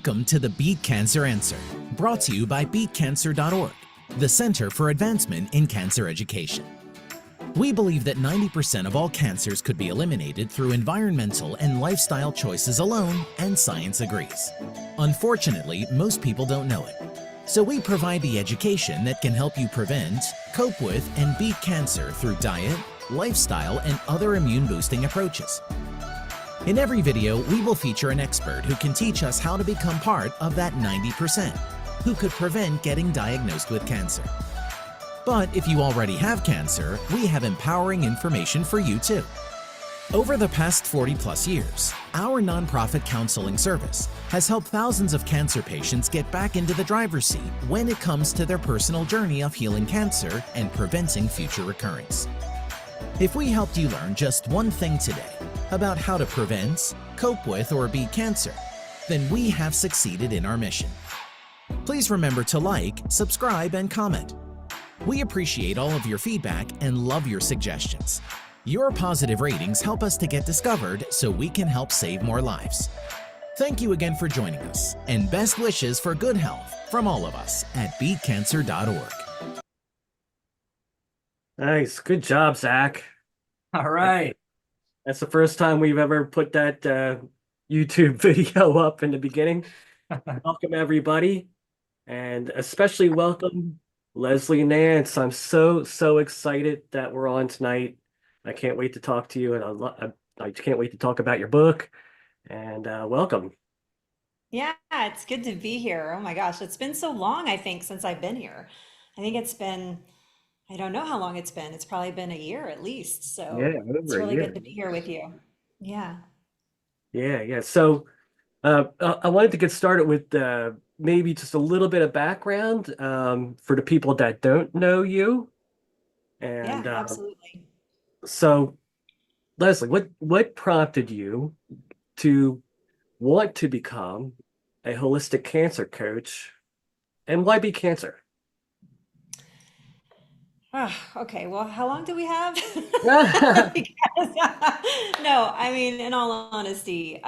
Welcome to the Beat Cancer Answer, brought to you by BeatCancer.Org, the Center for Advancement in Cancer Education. We believe that 90% of all cancers could be eliminated through environmental and lifestyle choices alone, and science agrees. Unfortunately, most people don't know it. So we provide the education that can help you prevent, cope with, and beat cancer through diet, lifestyle, and other immune-boosting approaches. In every video, we will feature an expert who can teach us how to become part of that 90% who could prevent getting diagnosed with cancer. But if you already have cancer, we have empowering information for you too. Over the past 40+ years, our nonprofit counseling service has helped thousands of cancer patients get back into the driver's seat when it comes to their personal journey of healing cancer and preventing future recurrence. If we helped you learn just one thing today about how to prevent, cope with, or beat cancer, then we have succeeded in our mission. Please remember to like, subscribe, and comment. We appreciate all of your feedback and love your suggestions. Your positive ratings help us to get discovered so we can help save more lives. Thank you again for joining us, and best wishes for good health from all of us at BeatCancer.Org. Nice. Good job, Zach. All right. That's the first time we've ever put that YouTube video up in the beginning. Welcome, everybody, and especially welcome Leslie Nance. I'm so excited that we're on tonight. I can't wait to talk to you, and I can't wait to talk about your book. And welcome. Yeah, it's good to be here. Oh my gosh, it's been so long, I think, since I've been here. I think it's been, I don't know how long it's been. It's probably been a year at least. Yeah, So it's over a really year. good to be here with you. Yeah. Yeah. So I wanted to get started with maybe just a little bit of background for the people that don't know you. Yeah, And absolutely. so, Leslie, what prompted you to want to become a holistic cancer coach, and why be cancer? Okay, well, how long do we have? Yeah. Because, no, I mean, in all honesty,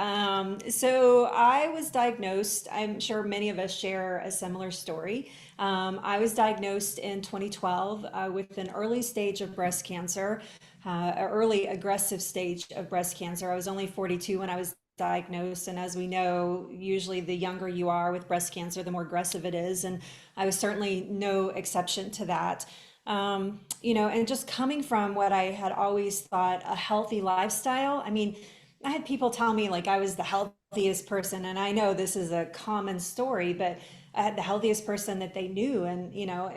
so I was diagnosed. I'm sure many of us share a similar story. I was diagnosed in 2012 with an early stage of breast cancer, an early aggressive stage of breast cancer. I was only 42 when I was diagnosed, and as we know, usually the younger you are with breast cancer, the more aggressive it is, and I was certainly no exception to that. And just coming from what I had always thought a healthy lifestyle. I mean, I had people tell me like I was the healthiest person, and I know this is a common story, but I had the healthiest person that they knew. And,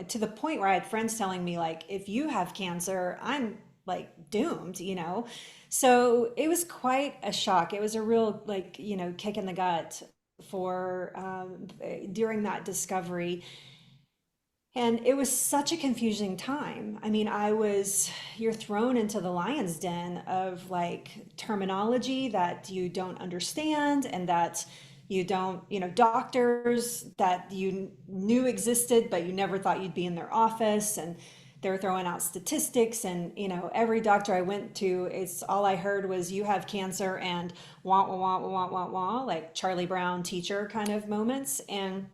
to the point where I had friends telling me, like, if you have cancer, I'm like doomed, So it was quite a shock. It was a real, like, kick in the gut for during that discovery. And it was such a confusing time. I mean, you're thrown into the lion's den of like terminology that you don't understand and that you don't, doctors that you knew existed, but you never thought you'd be in their office. And they're throwing out statistics. And, every doctor I went to, it's all I heard was, you have cancer, and wah, wah, wah, wah, wah, wah, like Charlie Brown teacher kind of moments. And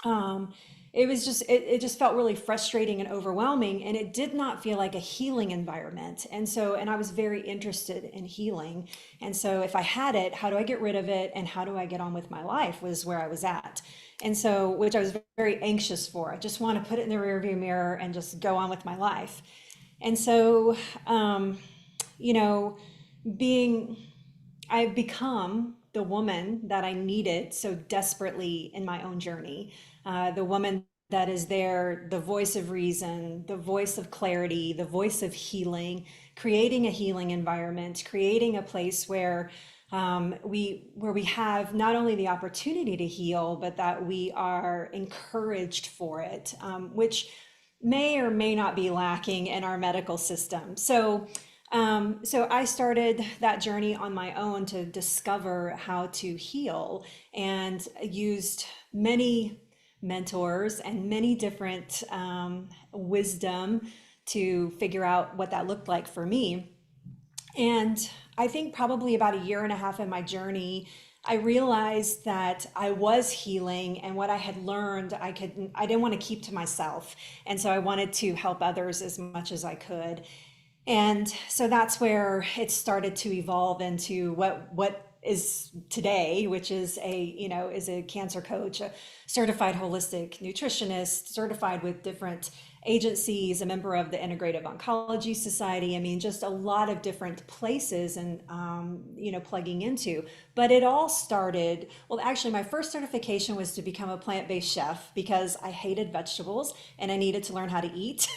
um, it just felt really frustrating and overwhelming, and it did not feel like a healing environment. And I was very interested in healing. And so if I had it, how do I get rid of it, and how do I get on with my life, was where I was at. And so, which I was very anxious for. I just want to put it in the rearview mirror and just go on with my life. And so, you know, being I've become the woman that I needed so desperately in my own journey. The woman that is there, the voice of reason, the voice of clarity, the voice of healing, creating a healing environment, creating a place where we have not only the opportunity to heal, but that we are encouraged for it, which may or may not be lacking in our medical system. So I started that journey on my own to discover how to heal, and used many mentors and many different wisdom to figure out what that looked like for me. And I think probably about a year and a half in my journey, I realized that I was healing, and what I had learned, I didn't want to keep to myself. And so I wanted to help others as much as I could. And so that's where it started to evolve into what is today, which is is a cancer coach, a certified holistic nutritionist, certified with different agencies, a member of the Integrative Oncology Society. I mean, just a lot of different places and plugging into. But it all started, well, actually, my first certification was to become a plant-based chef because I hated vegetables and I needed to learn how to eat.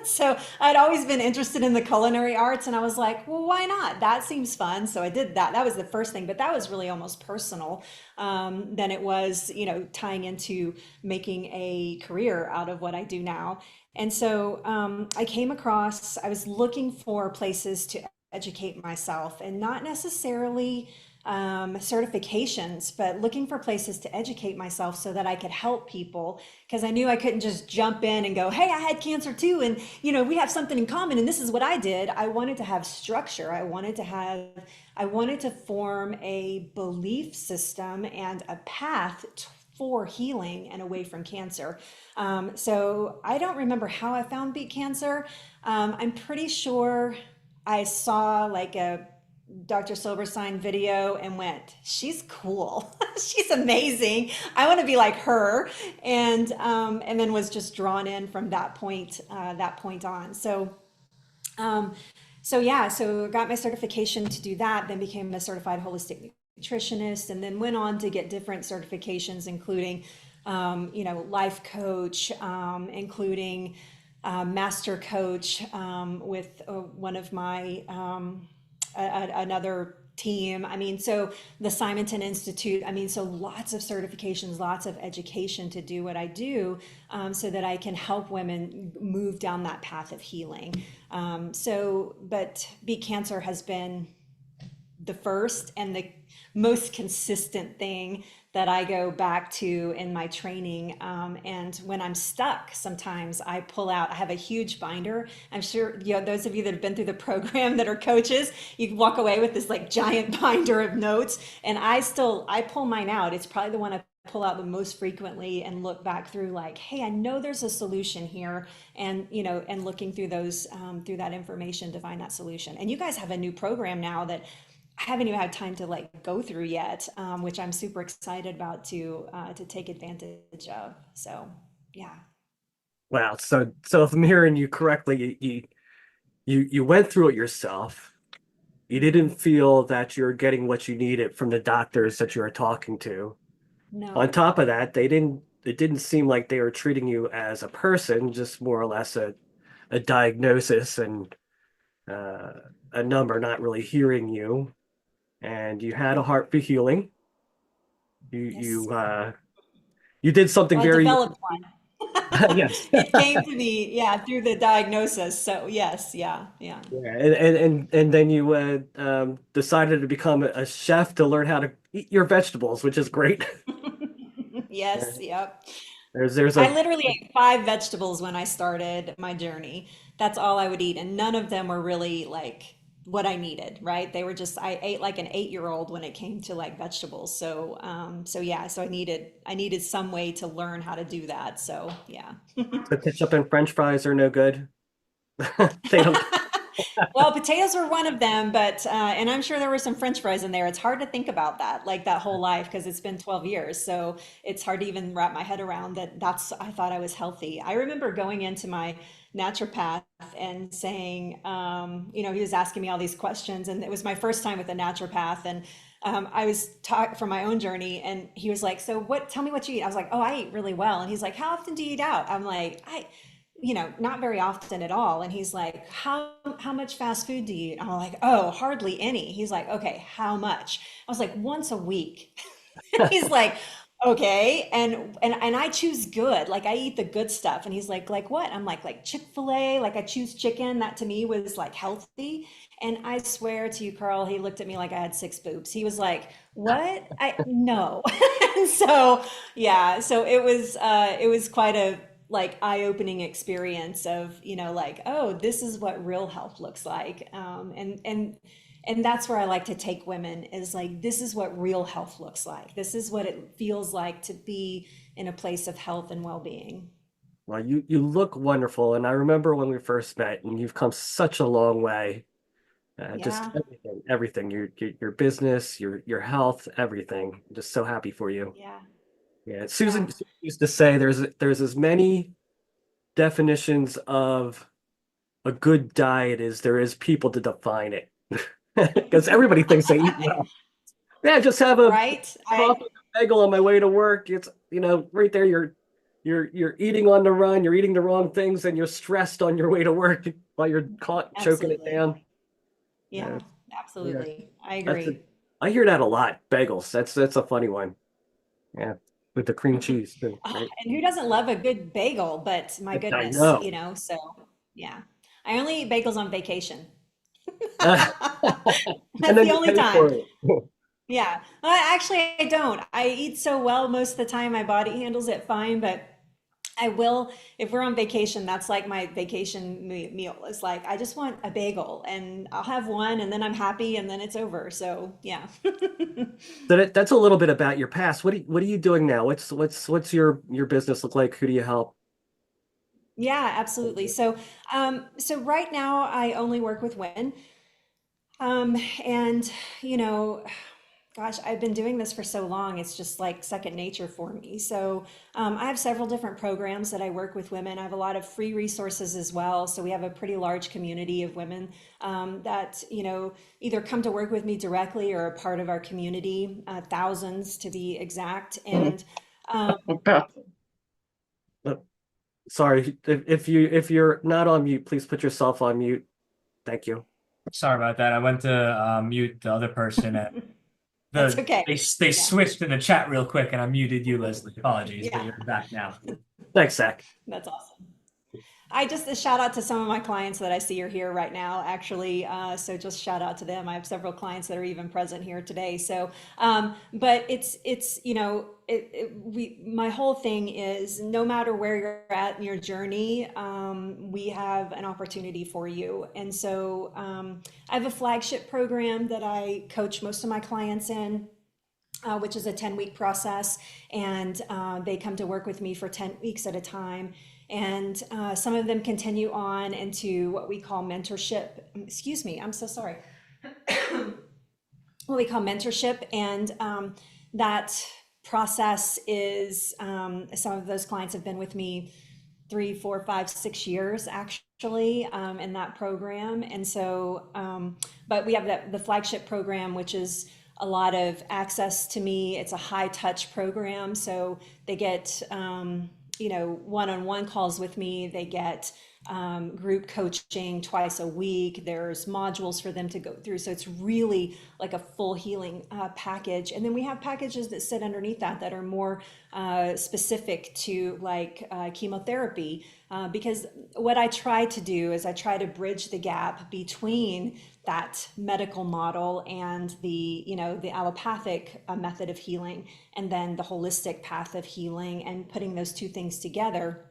So I'd always been interested in the culinary arts, and I was like, well, why not? That seems fun. So I did that. That was the first thing, but that was really almost personal than it was, tying into making a career out of what I do now. And so I was looking for places to educate myself, and not necessarily certifications, but looking for places to educate myself so that I could help people, because I knew I couldn't just jump in and go, hey, I had cancer too. And, we have something in common and this is what I did. I wanted to have structure. I wanted to form a belief system and a path for healing and away from cancer. So I don't remember how I found Beat Cancer. I'm pretty sure I saw like a Dr. Silverstein video and went, she's cool. She's amazing. I want to be like her. And then was just drawn in from that point on. Um, so I got my certification to do that, then became a certified holistic nutritionist, and then went on to get different certifications, including, life coach, including master coach with one of my another team. I mean, so the Simonton Institute, I mean, so lots of certifications, lots of education to do what I do, so that I can help women move down that path of healing. But Beat Cancer has been the first and the most consistent thing that I go back to in my training. And when I'm stuck, sometimes I pull out, I have a huge binder. I'm sure, those of you that have been through the program that are coaches, you walk away with this like giant binder of notes. And I pull mine out. It's probably the one I pull out the most frequently and look back through like, hey, I know there's a solution here. And, and looking through through that information to find that solution. And you guys have a new program now that I haven't even had time to like go through yet, which I'm super excited about to take advantage of. So, yeah. Wow. So if I'm hearing you correctly, you went through it yourself. You didn't feel that you're getting what you needed from the doctors that you were talking to. On No. top of that, it didn't seem like they were treating you as a person, just more or less a diagnosis and uh, a number, not really hearing you. And you had a heart for healing. You Yes. you uh, you did something Well, I very developed one. yes. It came to me, yeah, through the diagnosis. So yes, yeah, yeah. Yeah, and then you decided to become a chef to learn how to eat your vegetables, which is great. Yeah. Yes, yep. There's I a literally ate 5 vegetables when I started my journey. That's all I would eat, and none of them were really like what I needed, right? They were just I ate like an 8-year-old when it came to like vegetables. So yeah, so I needed some way to learn how to do that. So yeah. the ketchup and French fries are no good. They don't. Well, potatoes were one of them, but and I'm sure there were some French fries in there. It's hard to think about that, like that whole life, because it's been 12 years. So it's hard to even wrap my head around that. I thought I was healthy. I remember going into my naturopath and saying, he was asking me all these questions, and it was my first time with a naturopath, and I was taught from my own journey, and he was like, "So what? Tell me what you eat." I was like, "Oh, I eat really well." And he's like, "How often do you eat out?" I'm like, not very often at all. And he's like, how much fast food do you eat? I'm like, oh, hardly any. He's like, okay, how much? I was like, once a week. He's like, okay. And I choose good. Like I eat the good stuff. And he's like what? I'm like Chick-fil-A, like I choose chicken. That to me was like healthy. And I swear to you, Carl, he looked at me like I had 6 boobs. He was like, what? I no. And so yeah, so it was quite a like eye-opening experience of, like, oh, this is what real health looks like. And And that's where I like to take women is like, this is what real health looks like. This is what it feels like to be in a place of health and well-being. Well, you look wonderful, and I remember when we first met, and you've come such a long way. Just Yeah, everything, your business, your health, everything. Just so happy for you. yeah, Yeah, Susan yeah. used to say there's as many definitions of a good diet as there is people to define it. Because everybody thinks they eat well. Yeah, just have a Right? coffee and a bagel on my way to work. It's, right there you're eating on the run, you're eating the wrong things, and you're stressed on your way to work while you're caught choking it Absolutely. down. Yeah, Yeah, yeah. absolutely. I That's it. agree. I hear that a lot. Bagels. That's a funny one. Yeah. With the cream cheese too, Ah, right? and who doesn't love a good bagel? But my I goodness, know. so yeah. I only eat bagels on vacation. And That's then the you only pay time. for it. Yeah. Actually, I don't. I eat so well most of the time, my body handles it fine, but I will, if we're on vacation, that's like my vacation meal. It's like, I just want a bagel and I'll have one and then I'm happy and then it's over. So, yeah. So that's a little bit about your past. What are you doing now? What's your business look like? Who do you help? Yeah, absolutely. So right now I only work with women. And you know, gosh, I've been doing this for so long, it's just like second nature for me. I have several different programs that I work with women. I have a lot of free resources as well. So we have a pretty large community of women that, either come to work with me directly or are part of our community, thousands to be exact. And Okay. Uh, Sorry, if you're not on mute, please put yourself on mute. Thank you. Sorry about that. I went to mute the other person and that's okay. they Yeah. switched in the chat real quick and I muted you, Leslie. Apologies, but Yeah. you're back now. Thanks, Zach. That's awesome. I just a shout out to some of my clients that I see are here right now, actually. So just shout out to them. I have several clients that are even present here today. But it's my whole thing is no matter where you're at in your journey, we have an opportunity for you. I have a flagship program that I coach most of my clients in, which is a 10-week process. And they come to work with me for 10 weeks at a time. And some of them continue on into what we call mentorship. Excuse me, I'm so sorry. What we call mentorship. And that process is some of those clients have been with me 3, 4, 5, 6 years actually in that program. But we have the flagship program, which is a lot of access to me. It's a high touch program. So they get, one-on-one calls with me. They get group coaching twice a week. There's modules for them to go through. So it's really like a full healing package. And then we have packages that sit underneath that are more specific to like chemotherapy. Because what I try to do is I try to bridge the gap between that medical model and the allopathic method of healing, and then the holistic path of healing, and putting those two things together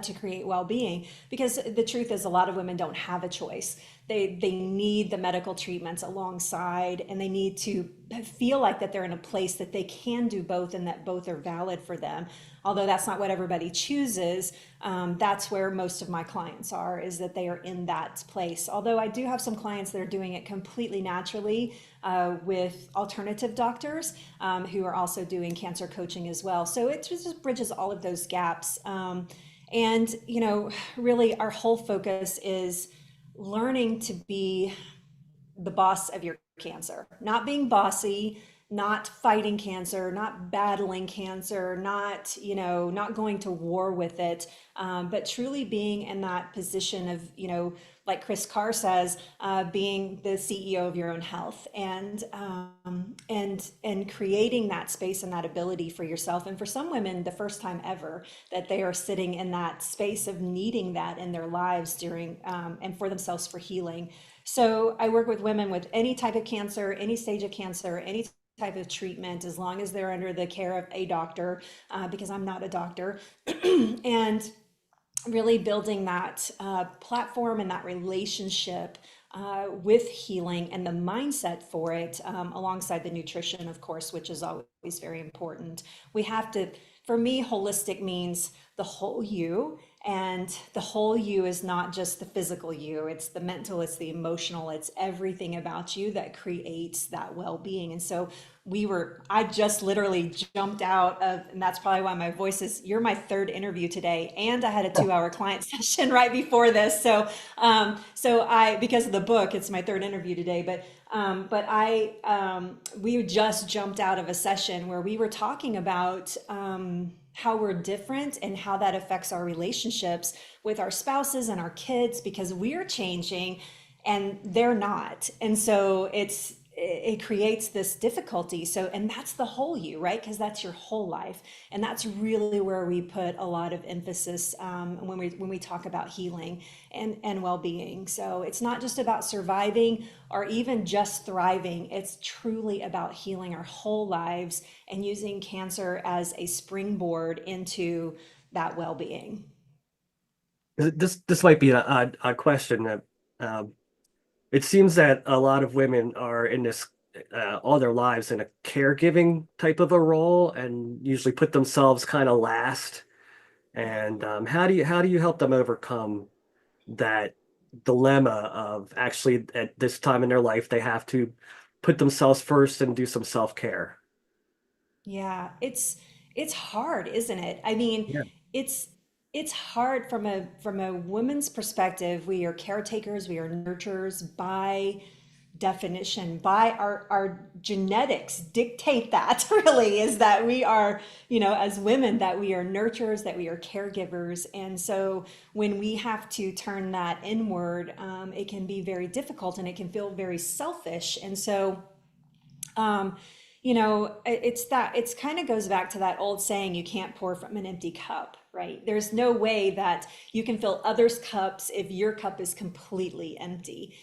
to create well-being. Because the truth is a lot of women don't have a choice. They need the medical treatments alongside, and they need to feel like that they're in a place that they can do both and that both are valid for them. Although that's not what everybody chooses, that's where most of my clients are, is that they are in that place. Although I do have some clients that are doing it completely naturally with alternative doctors who are also doing cancer coaching as well. So it just bridges all of those gaps. And, really our whole focus is learning to be the boss of your cancer, not being bossy, not fighting cancer, not battling cancer, not going to war with it, but truly being in that position of, like Chris Carr says, being the CEO of your own health, and creating that space and that ability for yourself. And for some women, the first time ever that they are sitting in that space of needing that in their lives during and for themselves for healing. So I work with women with any type of cancer, any stage of cancer, any type of treatment, as long as they're under the care of a doctor, because I'm not a doctor. And really building that platform and that relationship with healing and the mindset for it, alongside the nutrition, of course, which is always very important. We have to, for me, holistic means the whole you. And the whole you is not just the physical you, it's the mental, it's the emotional, it's everything about you that creates that well-being. And so I just literally jumped out of, and that's probably why my voice is, you're my third interview today. And I had a 2-hour client session right before this. Because of the book, it's my third interview today, we just jumped out of a session where we were talking about, how we're different and how that affects our relationships with our spouses and our kids, because we're changing and they're not. And so it creates this difficulty. So, and that's the whole you, right? Because that's your whole life. And that's really where we put a lot of emphasis, when we talk about healing and well-being. So it's not just about surviving or even just thriving. It's truly about healing our whole lives and using cancer as a springboard into that well-being. This might be a question that it seems that a lot of women are in this all their lives in a caregiving type of a role and usually put themselves kind of last. And how do you help them overcome that dilemma of actually at this time in their life they have to put themselves first and do some self-care? Yeah, it's hard, isn't it? I mean, Yeah. it's it's hard from a woman's perspective. We are caretakers, we are nurturers by definition, by our genetics dictate that really is that we are, as women, that we are nurturers, that we are caregivers. And so when we have to turn that inward, it can be very difficult and it can feel very selfish. And so um, it's kind of goes back to that old saying, you can't pour from an empty cup, right? There's no way that you can fill others' cups if your cup is completely empty.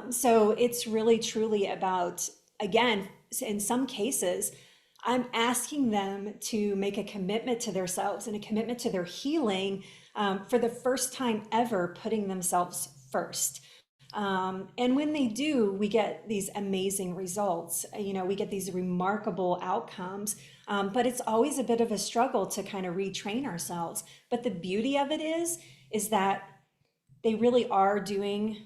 So it's really truly about, again, in some cases, I'm asking them to make a commitment to themselves and a commitment to their healing, for the first time ever, putting themselves first. And when they do, we get these amazing results. We get these remarkable outcomes. But it's always a bit of a struggle to kind of retrain ourselves. But the beauty of it is that they really are doing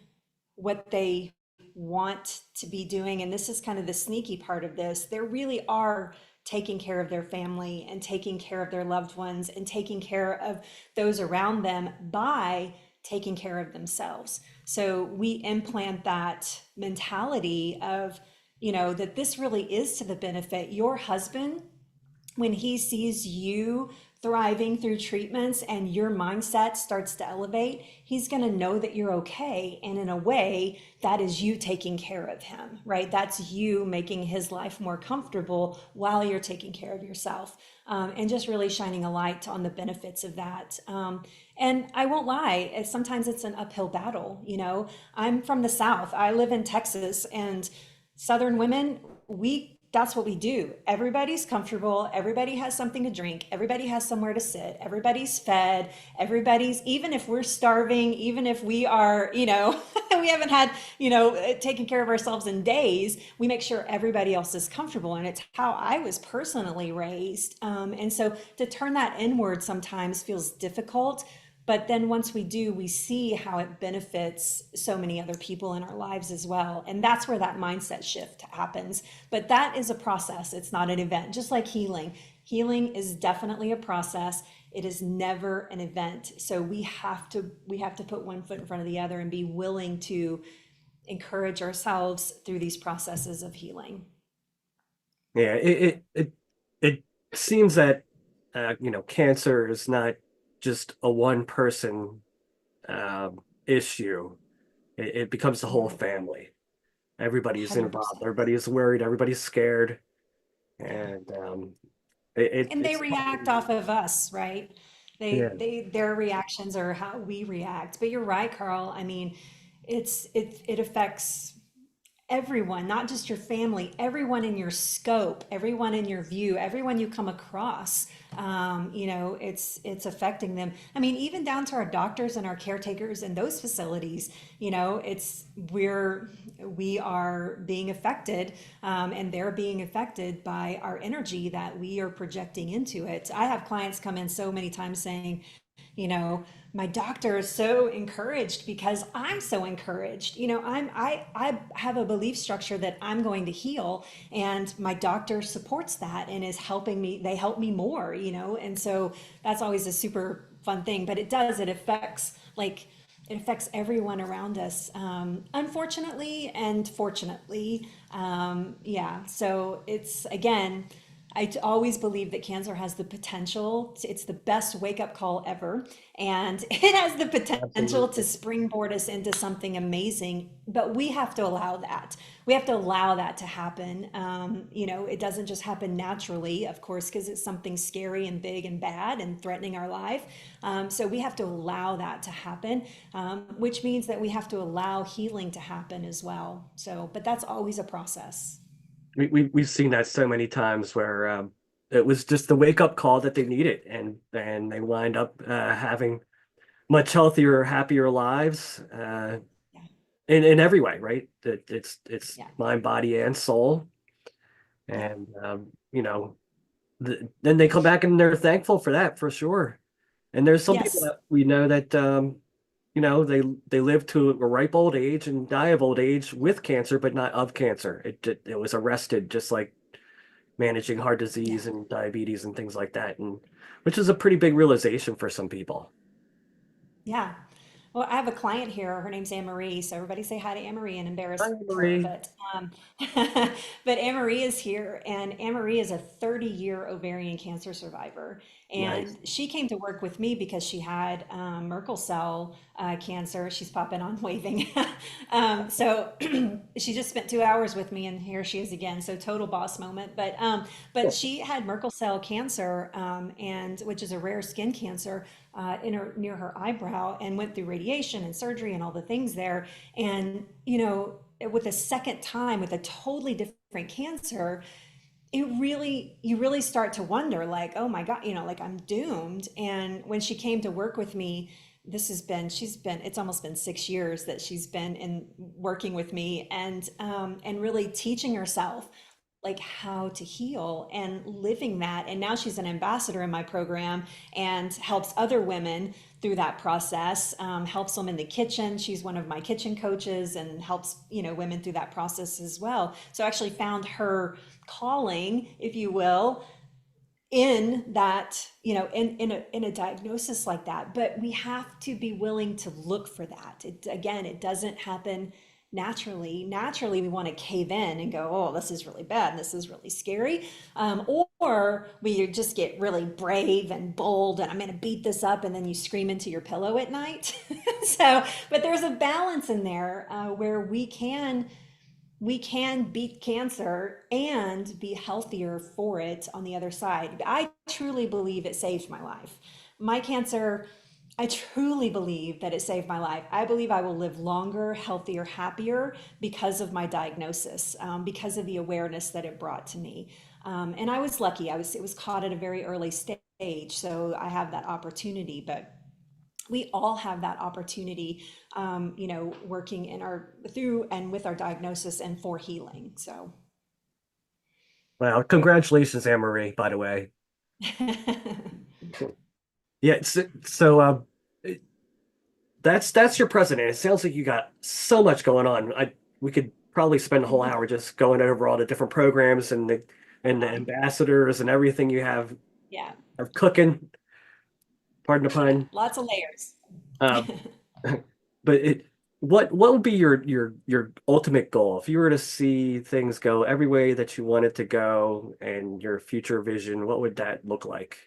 what they want to be doing. And this is kind of the sneaky part of this. They really are taking care of their family and taking care of their loved ones and taking care of those around them by taking care of themselves. So we implant that mentality of, that this really is to the benefit. Your husband, when he sees you thriving through treatments and your mindset starts to elevate, he's going to know that you're okay. And in a way, that is you taking care of him, right? That's you making his life more comfortable while you're taking care of yourself, and just really shining a light on the benefits of that. And I won't lie, sometimes it's an uphill battle. I'm from the South. I live in Texas, and Southern women, that's what we do. Everybody's comfortable. Everybody has something to drink. Everybody has somewhere to sit. Everybody's fed. Even if we're starving, even if we are, we haven't had, taken care of ourselves in days, we make sure everybody else is comfortable. And it's how I was personally raised. And so to turn that inward sometimes feels difficult. But then once we do, we see how it benefits so many other people in our lives as well. And that's where that mindset shift happens. But that is a process. It's not an event, just like healing. Healing is definitely a process. It is never an event. So we have to put one foot in front of the other and be willing to encourage ourselves through these processes of healing. Yeah, it seems that cancer is not just a one person issue. It becomes the whole Yeah, family. Everybody's involved. 100%. Everybody is worried. Everybody's scared, Yeah. and And they it's react off of us, right? yeah. Their reactions are how we react. But you're right, Carl. I mean, it affects everyone, not just your family, everyone in your scope, everyone in your view, everyone you come across. It's affecting them. I mean, even down to our doctors and our caretakers in those facilities. It's we are being affected, and they're being affected by our energy that we are projecting into it. I have clients come in so many times saying, you know my doctor is so encouraged because I'm so encouraged. I have a belief structure that I'm going to heal, and my doctor supports that and is helping me. They help me more, and so that's always a super fun thing. But it affects everyone around us, unfortunately and fortunately. Yeah, so it's, again, always believe that cancer has the potential. It's the best wake up call ever. And it has the potential to Absolutely. springboard us into something amazing. But we have to allow that. We have to allow that to happen. It doesn't just happen naturally, of course, because it's something scary and big and bad and threatening our life. So we have to allow that to happen, which means that we have to allow healing to happen as well. So, but that's always a process. We've seen that so many times where it was just the wake up call that they needed, and they wind up having much healthier, happier lives Yeah. in every way, right? It's Yeah. mind, body, and soul. Yeah. And then they come back and they're thankful for that, for sure. And there's some people Yes. that we know that they live to a ripe old age and die of old age with cancer, but not of cancer. It was arrested, just like managing heart Yeah. disease and diabetes and things like that, and which is a pretty big realization for some people. Yeah. Well, I have a client here. Her name's Anne Marie. So everybody say hi to Anne Marie and Hi, embarrass her. Marie. But Anne Marie is here, and Anne Marie is a 30-year ovarian cancer survivor. Nice. And she came to work with me because she had Merkel cell cancer. She's popping on waving. So she just spent 2 hours with me, and here she is again. So total boss moment. But she had Merkel cell cancer, and which is a rare skin cancer near her eyebrow, and went through radiation and surgery and all the things there. And with a second time with a totally different cancer, you really start to wonder, like, oh my God, like, I'm doomed. And when she came to work with me, it's almost been 6 years that she's been in working with me, and really teaching herself like how to heal and living that. And now she's an ambassador in my program and helps other women through that process, helps them in the kitchen. She's one of my kitchen coaches and helps, women through that process as well. So I actually found her calling, if you will, in that, in a diagnosis like that. But we have to be willing to look for that. Again, it doesn't happen naturally. We want to cave in and go, oh, this is really bad and this is really scary. Or we just get really brave and bold, and I'm going to beat this up, and then you scream into your pillow at night. So, but there's a balance in there, where we can beat cancer and be healthier for it on the other side. I truly believe it saved my life. My cancer, I truly believe that it saved my life. I believe I will live longer, healthier, happier because of my diagnosis, because of the awareness that it brought to me. And I was lucky. It was caught at a very early stage, so I have that opportunity. But we all have that opportunity, working through and with our diagnosis and for healing. So, Well, congratulations, Anne Marie, by the way. Yeah, so that's your president. It sounds like you got so much going on. We could probably spend a whole hour just going over all the different programs and the ambassadors and everything you have yeah, of cooking, pardon the yeah, pun. lots of layers. Um, but what would be your ultimate goal if you were to see things go every way that you want it to go and your future vision? What would that look like?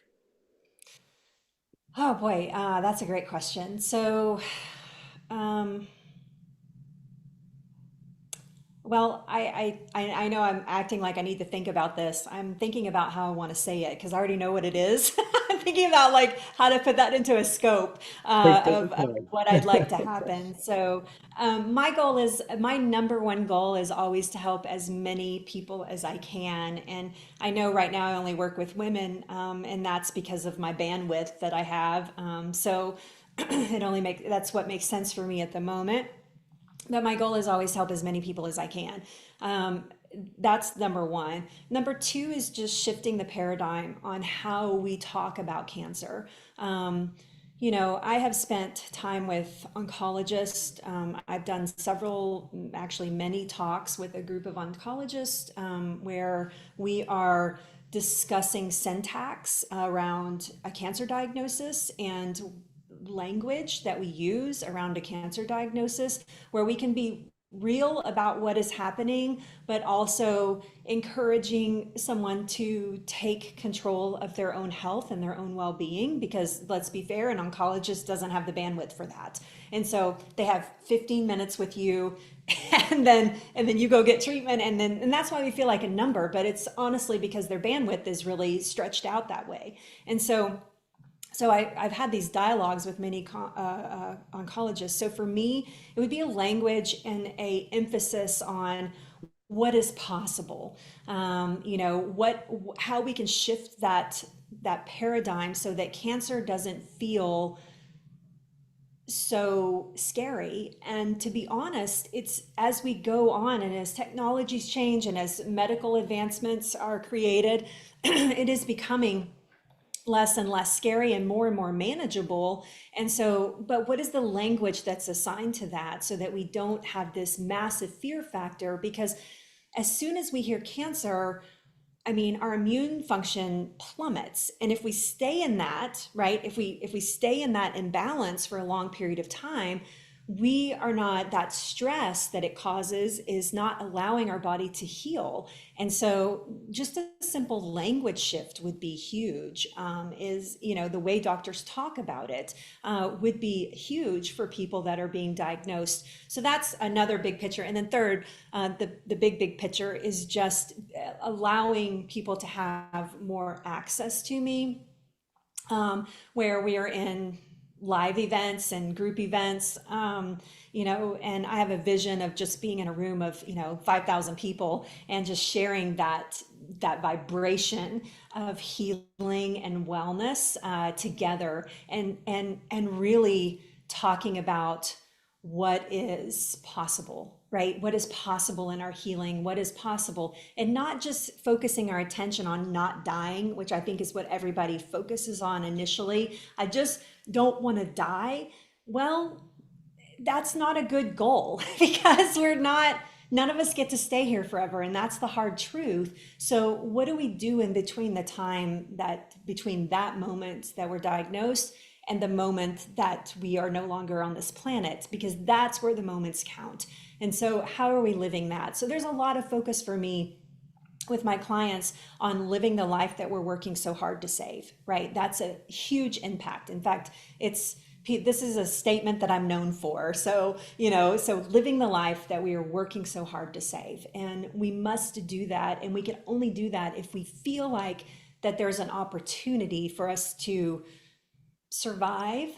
Oh boy, that's a great question. So, um, Well, I know I'm acting like I need to think about this. I'm thinking about how I want to say it because I already know what it is. I'm thinking about like how to put that into a scope Take your of time. what I'd like to happen. So my goal is, my number one goal is always to help as many people as I can. And I know right now I only work with women, and that's because of my bandwidth that I have. So that's what makes sense for me at the moment. But my goal is always help as many people as I can. Um, that's number one. Number two is just shifting the paradigm on how we talk about cancer. I have spent time with oncologists. I've done several, actually many talks with a group of oncologists where we are discussing syntax around a cancer diagnosis and language that we use around a cancer diagnosis, where we can be real about what is happening, but also encouraging someone to take control of their own health and their own well-being, because let's be fair, an oncologist doesn't have the bandwidth for that. And so they have 15 minutes with you and then you go get treatment, and that's why we feel like a number, but it's honestly because their bandwidth is really stretched out that way. And so I've had these dialogues with many oncologists. So for me, it would be a language and a emphasis on what is possible. How we can shift that paradigm so that cancer doesn't feel so scary. And to be honest, it's as we go on and as technologies change and as medical advancements are created, it is becoming less and less scary and more manageable. And so, but what is the language that's assigned to that so that we don't have this massive fear factor? Because as soon as we hear cancer, I mean, our immune function plummets. And if we stay in that, right, if we stay in that imbalance for a long period of time, we are not, that stress that it causes is not allowing our body to heal. And so just a simple language shift would be huge. The way doctors talk about it would be huge for people that are being diagnosed. So that's another big picture. And then third, the big picture is just allowing people to have more access to me, where we are in live events and group events, and I have a vision of just being in a room of, 5,000 people and just sharing that vibration of healing and wellness together, and really talking about what is possible, right? What is possible in our healing? What is possible? And not just focusing our attention on not dying, which I think is what everybody focuses on initially. I just don't want to die. Well, that's not a good goal because none of us get to stay here forever. And that's the hard truth. So what do we do in between the time between that moment that we're diagnosed and the moment that we are no longer on this planet? Because that's where the moments count. And so how are we living that? So there's a lot of focus for me with my clients on living the life that we're working so hard to save, right? That's a huge impact. In fact, this is a statement that I'm known for. So, so living the life that we are working so hard to save. And we must do that. And we can only do that if we feel like that there's an opportunity for us to survive,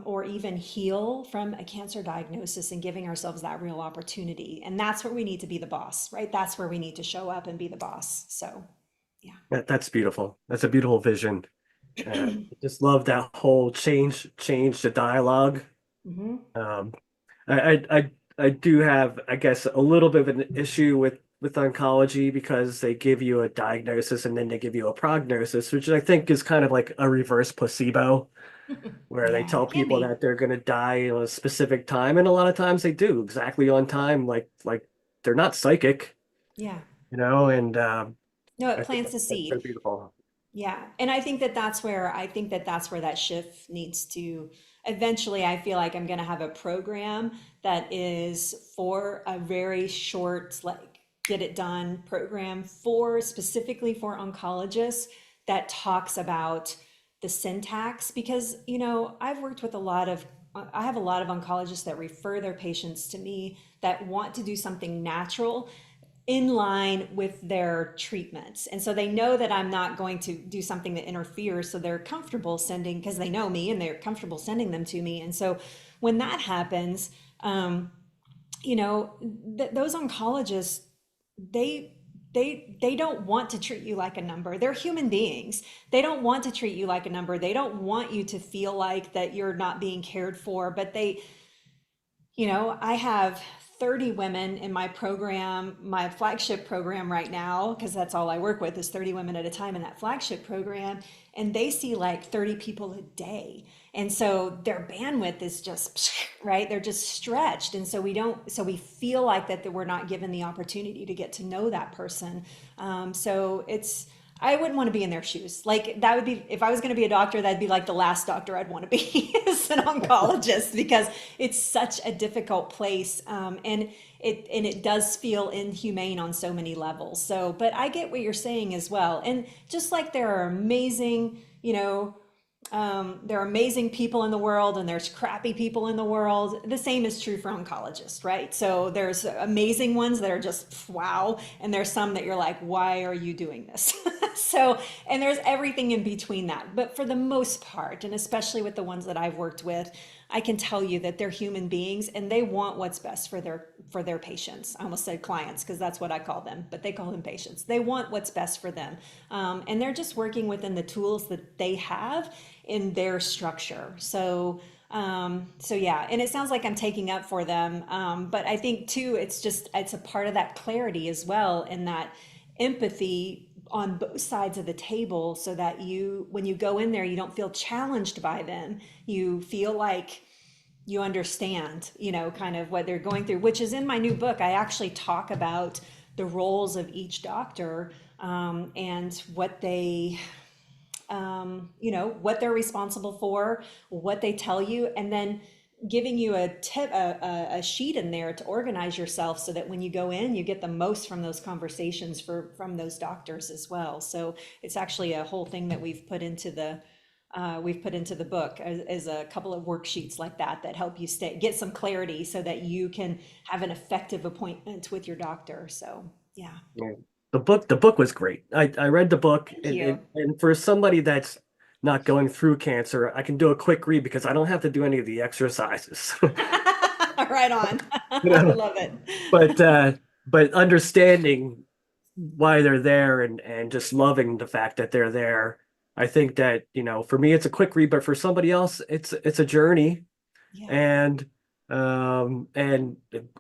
or even heal from a cancer diagnosis, and giving ourselves that real opportunity. And that's where we need to be the boss, right? That's where we need to show up and be the boss. So, yeah. That's beautiful. That's a beautiful vision. I just love that whole change the dialogue. Hmm. Um, I do have, I guess, a little bit of an issue with oncology because they give you a diagnosis and then they give you a prognosis, which I think is kind of like a reverse placebo, where they Yeah, tell it can people be. that they're going to die in a specific time, and a lot of times they do exactly on time, like they're not psychic, Yeah. and No, it I think plants a that's so seed. beautiful. Yeah. And I think that that's where that shift needs to eventually. I feel like I'm going to have a program that is for a very short, like, get it done program for specifically for oncologists, that talks about the syntax, because I've worked with a lot of I have a lot of oncologists that refer their patients to me that want to do something natural in line with their treatments. And so they know that I'm not going to do something that interferes. So they're comfortable sending, because they know me and they're comfortable sending them to me. And so when that happens, those oncologists, they they don't want to treat you like a number. They're human beings. They don't want to treat you like a number. They don't want you to feel like that you're not being cared for, but I have 30 women in my program, my flagship program right now, because that's all I work with is 30 women at a time in that flagship program. And they see like 30 people a day. And so their bandwidth is just, right? They're just stretched. And so we feel like that we're not given the opportunity to get to know that person. I wouldn't want to be in their shoes. Like that would be, if I was going to be a doctor, that'd be like the last doctor I'd want to be as an oncologist, because it's such a difficult place. And it does feel inhumane on so many levels. So, but I get what you're saying as well. And just like there are amazing, there are amazing people in the world and there's crappy people in the world. The same is true for oncologists, right? So there's amazing ones that are just wow, and there's some that you're like, why are you doing this? And there's everything in between that. But for the most part, and especially with the ones that I've worked with, I can tell you that they're human beings and they want what's best for their patients. I almost said clients because that's what I call them, but they call them patients. They want what's best for them. And they're just working within the tools that they have in their structure. So yeah, and it sounds like I'm taking up for them. But I think too, it's a part of that clarity as well, and that empathy on both sides of the table, so that when you go in there, you don't feel challenged by them. You feel like you understand, kind of what they're going through, which is in my new book. I actually talk about the roles of each doctor, and what what they're responsible for, what they tell you, and then giving you a tip, a sheet in there to organize yourself so that when you go in, you get the most from those conversations from those doctors as well. So it's actually a whole thing that we've put into the book as a couple of worksheets like that help you get some clarity so that you can have an effective appointment with your doctor. So yeah. Yeah. The book was great. I read the book, Thank and, you. and for somebody that's not going through cancer, I can do a quick read because I don't have to do any of the exercises. Right on. You I know, love it. but but understanding why they're there, and just loving the fact that they're there. I think that, for me it's a quick read, but for somebody else it's a journey, Yeah. and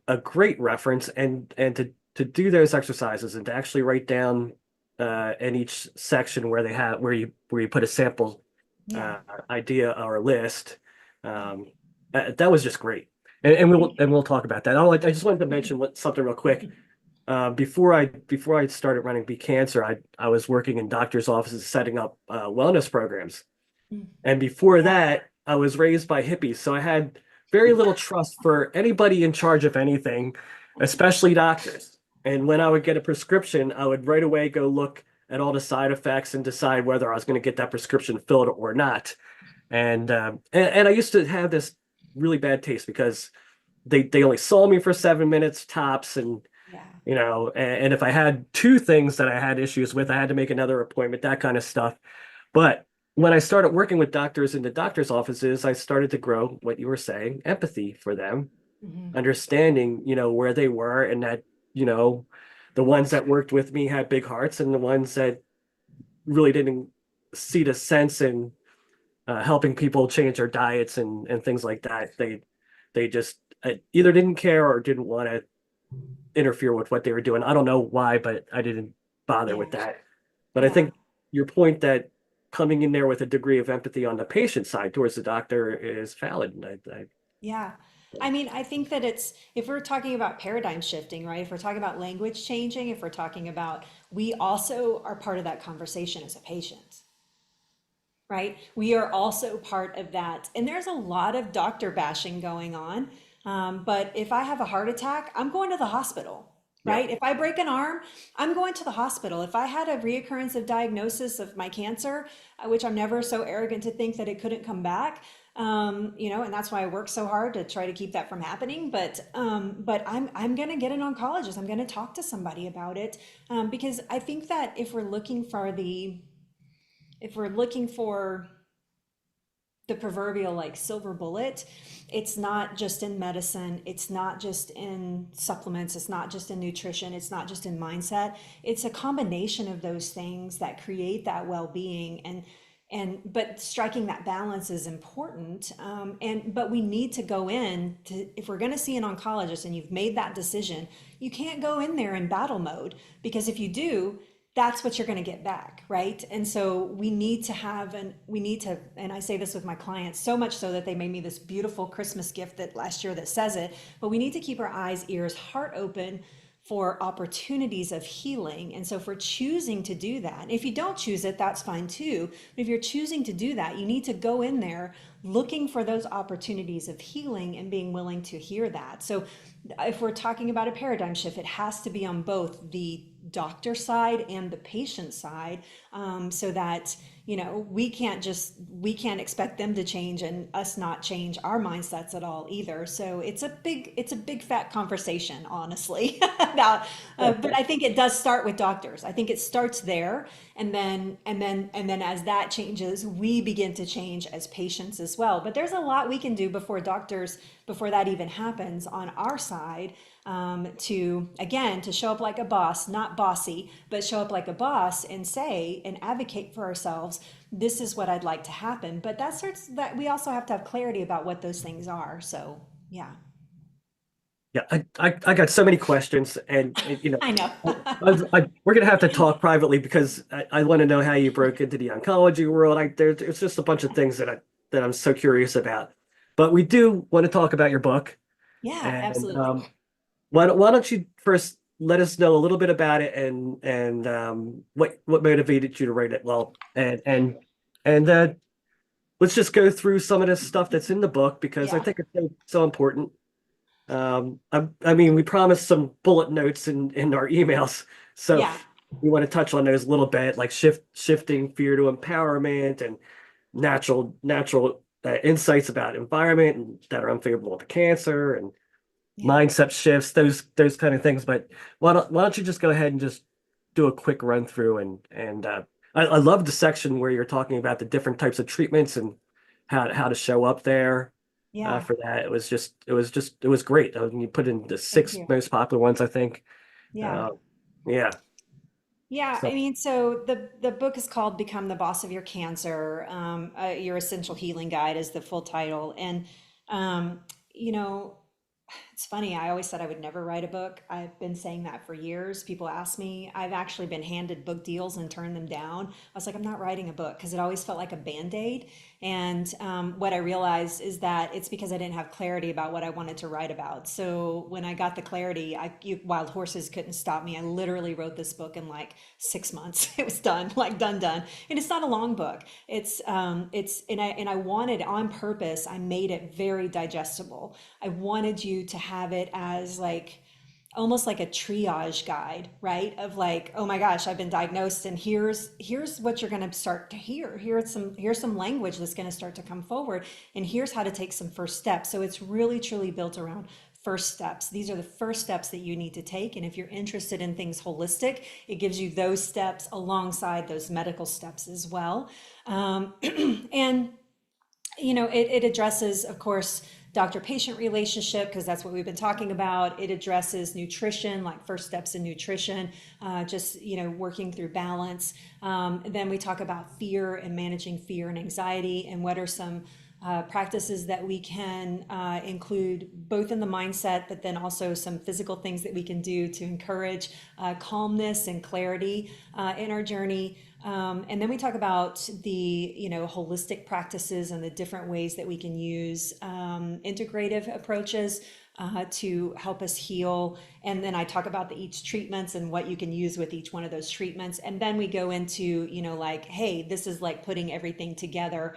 a great reference, and to do those exercises and to actually write down in each section where you put a sample Yeah. idea or list. That was just great, and we'll talk about that. I just wanted to mention something real quick. Before I started running Beat Cancer, I was working in doctors' offices setting up wellness programs. Mm. And before Yeah. that, I was raised by hippies, so I had very little trust for anybody in charge of anything, especially doctors. And when I would get a prescription, I would right away go look at all the side effects and decide whether I was going to get that prescription filled or not. And I used to have this really bad taste because they only saw me for 7 minutes tops, and Yeah. and if I had two things that I had issues with, I had to make another appointment, that kind of stuff. But when I started working with doctors in the doctor's offices, I started to grow what you were saying, empathy for them, Mhm. understanding, where they were, and that, you know, the ones that worked with me had big hearts, and the ones that really didn't see the sense in helping people change their diets and things like that, they just either didn't care or didn't want to interfere with what they were doing. I don't know why, but I didn't bother Yeah. with that. But I Yeah. think your point that coming in there with a degree of empathy on the patient side towards the doctor is valid. And Yeah. I mean, I think that if we're talking about paradigm shifting, right? If we're talking about language changing, if we're talking about, we also are part of that conversation as a patient, right? We are also part of that. And there's a lot of doctor bashing going on. But if I have a heart attack, I'm going to the hospital, yeah, right? If I break an arm, I'm going to the hospital. If I had a reoccurrence of diagnosis of my cancer, which I'm never so arrogant to think that it couldn't come back, And that's why I work so hard to try to keep that from happening. But I'm going to get an oncologist. I'm going to talk to somebody about it, because I think that if we're looking for the proverbial like silver bullet, it's not just in medicine, it's not just in supplements, it's not just in nutrition, it's not just in mindset. It's a combination of those things that create that well-being, and but striking that balance is important. But we need to go in to, if we're going to see an oncologist and you've made that decision, you can't go in there in battle mode, because if you do, that's what you're going to get back, right? And so and I say this with my clients so much so that they made me this beautiful Christmas gift that last year that says it, but we need to keep our eyes, ears, heart open for opportunities of healing. And so if we're choosing to do that, if you don't choose it, that's fine too. But if you're choosing to do that, you need to go in there looking for those opportunities of healing and being willing to hear that. So if we're talking about a paradigm shift, it has to be on both the doctor side and the patient side, so that we can't expect them to change and us not change our mindsets at all either. So it's a big fat conversation, honestly, about but I think it does start with doctors. I think it starts there, and then as that changes, we begin to change as patients as well. But there's a lot we can do before that even happens on our side, to show up like a boss, not bossy, but show up like a boss and say and advocate for ourselves. This is what I'd like to happen. But that we also have to have clarity about what those things are. So yeah. Yeah, I got so many questions, and I know. we're gonna have to talk privately, because I want to know how you broke into the oncology world. There's just a bunch of things that I'm so curious about. But we do want to talk about your book, Yeah, and absolutely. why don't you first let us know a little bit about it, and what motivated you to write it? Well, and let's just go through some of the stuff that's in the book, because I Yeah. think it's so important. I mean, we promised some bullet notes in our emails, so Yeah. if we want to touch on those a little bit, like shifting fear to empowerment, and natural insights about environment and that are unfavorable to cancer, and Yeah. mindset shifts, those kind of things. But why don't you just go ahead and just do a quick run through, and I love the section where you're talking about the different types of treatments and how to show up there Yeah. for that. It was great. You put in the Thank six you. most popular ones, I think. Yeah. Uh, yeah. Yeah, I So mean, so the book is called "Become the Boss of Your Cancer." Your Essential Healing Guide is the full title, and um, you know, it's funny. I always said I would never write a book. I've been saying that for years. People ask me. I've actually been handed book deals and turned them down. I was like, I'm not writing a book, because it always felt like a band-aid. And what I realized is that it's because I didn't have clarity about what I wanted to write about. So when I got the clarity, wild horses couldn't stop me. I literally wrote this book in like 6 months. It was done, like done. And it's not a long book. And I wanted, on purpose, I made it very digestible. I wanted you to have it as like almost like a triage guide, right? Of like, oh my gosh, I've been diagnosed, and here's what you're going to start to hear. Here's some language that's going to start to come forward, and here's how to take some first steps. So it's really truly built around first steps. These are the first steps that you need to take. And if you're interested in things holistic, it gives you those steps alongside those medical steps as well. And it addresses, of course, doctor-patient relationship, because that's what we've been talking about. It addresses nutrition, like first steps in nutrition, just, working through balance. Then we talk about fear and managing fear and anxiety, and what are some practices that we can include both in the mindset, but then also some physical things that we can do to encourage calmness and clarity in our journey. And then we talk about the, holistic practices and the different ways that we can use integrative approaches to help us heal. And then I talk about each treatments and what you can use with each one of those treatments. And then we go into, like, hey, this is like putting everything together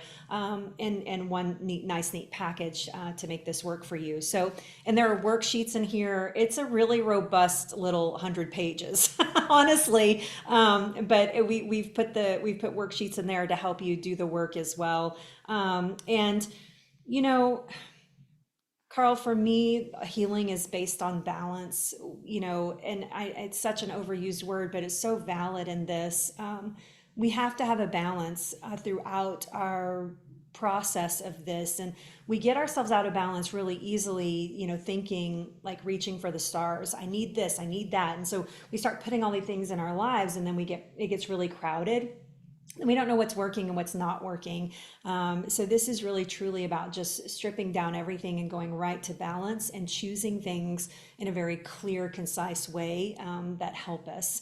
in one nice package to make this work for you. So, and there are worksheets in here. It's a really robust little 100 pages, honestly. But we've put worksheets in there to help you do the work as well. And You know, Carl, for me, healing is based on balance, and it's such an overused word, but it's so valid in this. We have to have a balance throughout our process of this. And we get ourselves out of balance really easily, thinking like reaching for the stars. I need this, I need that. And so we start putting all these things in our lives, and then it gets really crowded. We don't know what's working and what's not working. So this is really truly about just stripping down everything and going right to balance and choosing things in a very clear, concise way that help us.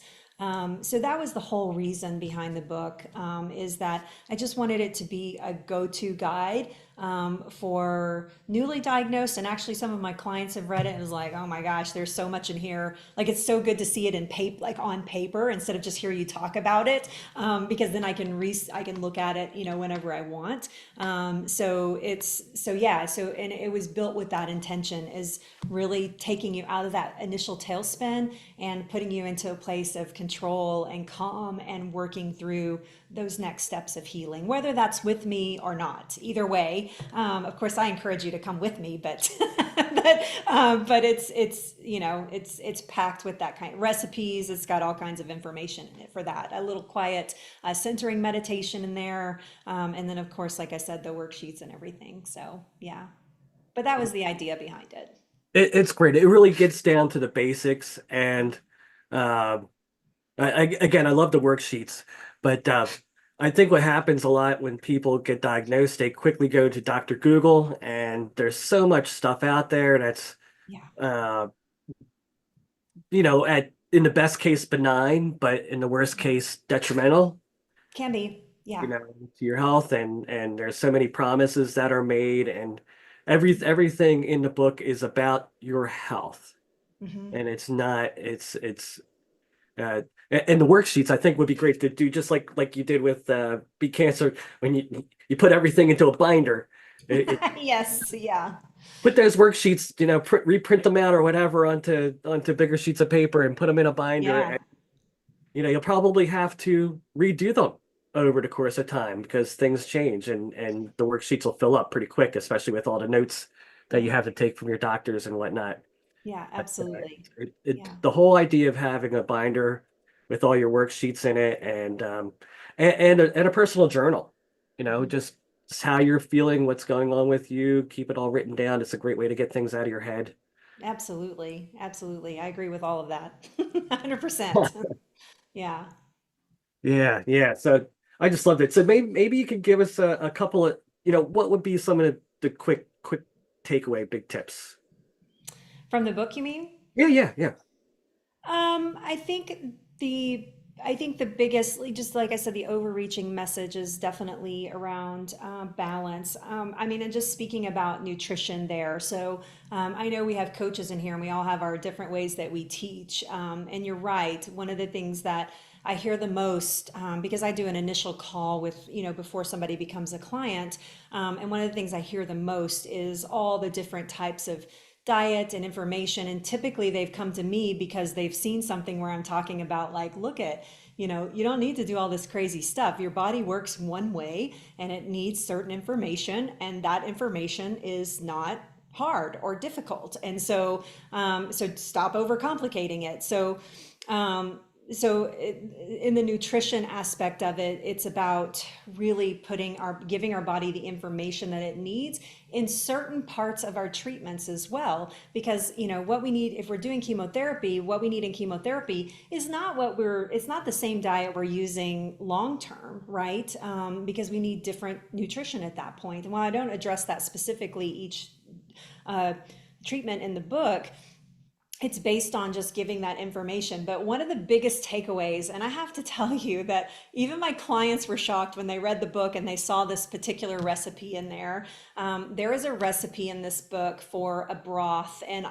So that was the whole reason behind the book, is that I just wanted it to be a go-to guide for newly diagnosed. And actually some of my clients have read it and was like, oh my gosh, there's so much in here. Like, it's so good to see it in paper, like on paper, instead of just hear you talk about it, because then I can look at it, whenever I want. And it was built with that intention, is really taking you out of that initial tailspin and putting you into a place of control and calm and working through those next steps of healing, whether that's with me or not. Either way, of course, I encourage you to come with me, but but it's packed with that kind of recipes. It's got all kinds of information in it for that. A little quiet centering meditation in there, and then of course, like I said, the worksheets and everything. So yeah, but that was the idea behind it. It's great. It really gets down to the basics. And again, I love the worksheets, but I think what happens a lot when people get diagnosed, they quickly go to Dr. Google, and there's so much stuff out there that's, Yeah, uh, in the best case benign, but in the worst case detrimental, can be. Yeah. to your health. And there's so many promises that are made, and everything in the book is about your health. Hmm. And it's not, it's Uh, and the worksheets I think would be great to do, just like you did with Beat Cancer, when you put everything into a binder. Yes. Yeah. Put those worksheets, reprint them out or whatever onto bigger sheets of paper and put them in a binder. Yeah. And you'll probably have to redo them over the course of time, because things change, and the worksheets will fill up pretty quick, especially with all the notes that you Yeah. have to take from your doctors and whatnot. Yeah. But, Absolutely. Yeah. the whole idea of having a binder with all your worksheets in it, and a personal journal, Mhm. just how you're feeling, what's going on with you, keep it all written down. It's a great way to get things out of your head. Absolutely. Absolutely. I agree with all of that. 100%. Yeah. Yeah, yeah. So I just loved it. So maybe you could give us a couple of, what would be some of the quick takeaway big tips? From the book, you mean? Yeah, yeah, yeah. I think the biggest, like, just like I said, the overreaching message is definitely around balance. I mean, and just speaking about nutrition there. So I know we have coaches in here, and we all have our different ways that we teach. And you're right. One of the things that I hear the most, because I do an initial call with, before somebody becomes a client, and one of the things I hear the most is all the different types of diet and information. And typically they've come to me because they've seen something where I'm talking about, like, look at, you don't need to do all this crazy stuff. Your body works one way and it needs certain information, and that information is not hard or difficult. And so stop overcomplicating it. In the nutrition aspect of it, it's about really giving our body the information that it needs in certain parts of our treatments as well. Because, what we need, if we're doing chemotherapy, what we need in chemotherapy is it's not the same diet we're using long term, right? Because we need different nutrition at that point. And while I don't address that specifically each treatment in the book, it's based on just giving that information. But one of the biggest takeaways, and I have to tell you that even my clients were shocked when they read the book and they saw this particular recipe in there. There is a recipe in this book for a broth, and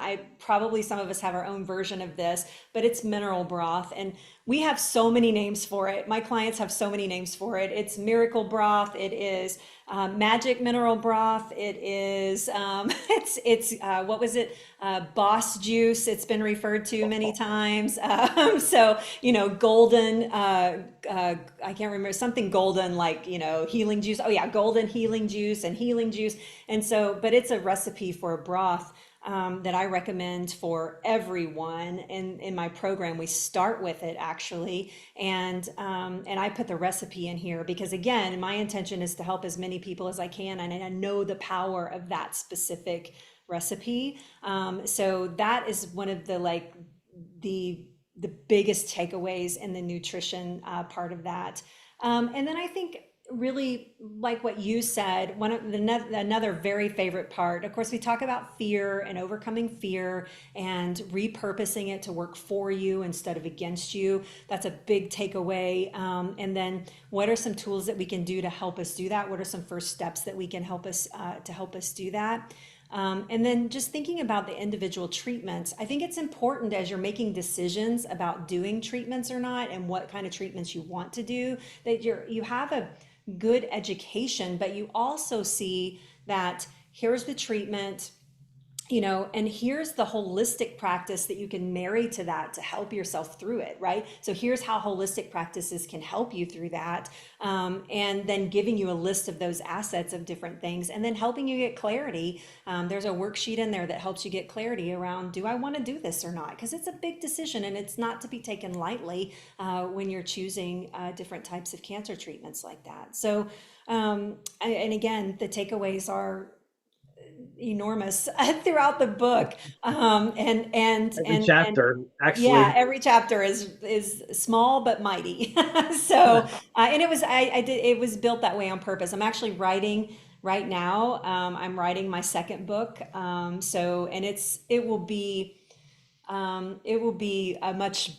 some of us have our own version of this, but it's mineral broth. And We have so many names for it. My clients have so many names for it. It's miracle broth. It is magic mineral broth. It is it's what was it? Boss juice. It's been referred to many times. So golden. I can't remember something golden like healing juice. Oh yeah, golden healing juice and healing juice. And so, but it's a recipe for a broth that I recommend for everyone. In my program, we start with it actually, and I put the recipe in here because again, my intention is to help as many people as I can, and I know the power of that specific recipe. So that is one of the biggest takeaways in the nutrition part of that. And then I think really like what you said, one of another very favorite part, of course, we talk about fear and overcoming fear and repurposing it to work for you instead of against you. That's a big takeaway. And then what are some tools that we can do to help us do that? What are some first steps that we can help us do that? And then just thinking about the individual treatments, I think it's important as you're making decisions about doing treatments or not and what kind of treatments you want to do, that you have a good education, but you also see that here's the treatment, and here's the holistic practice that you can marry to that to help yourself through it, right? So here's how holistic practices can help you through that. And then giving you a list of those assets of different things and then helping you get clarity. There's a worksheet in there that helps you get clarity around, do I want to do this or not? Because it's a big decision and it's not to be taken lightly when you're choosing different types of cancer treatments like that. So, and again, the takeaways are enormous throughout the book. Every chapter, Yeah, actually. every chapter is small but mighty. So, and it was built that way on purpose. I'm actually writing right now. I'm writing my second book. And it will be a much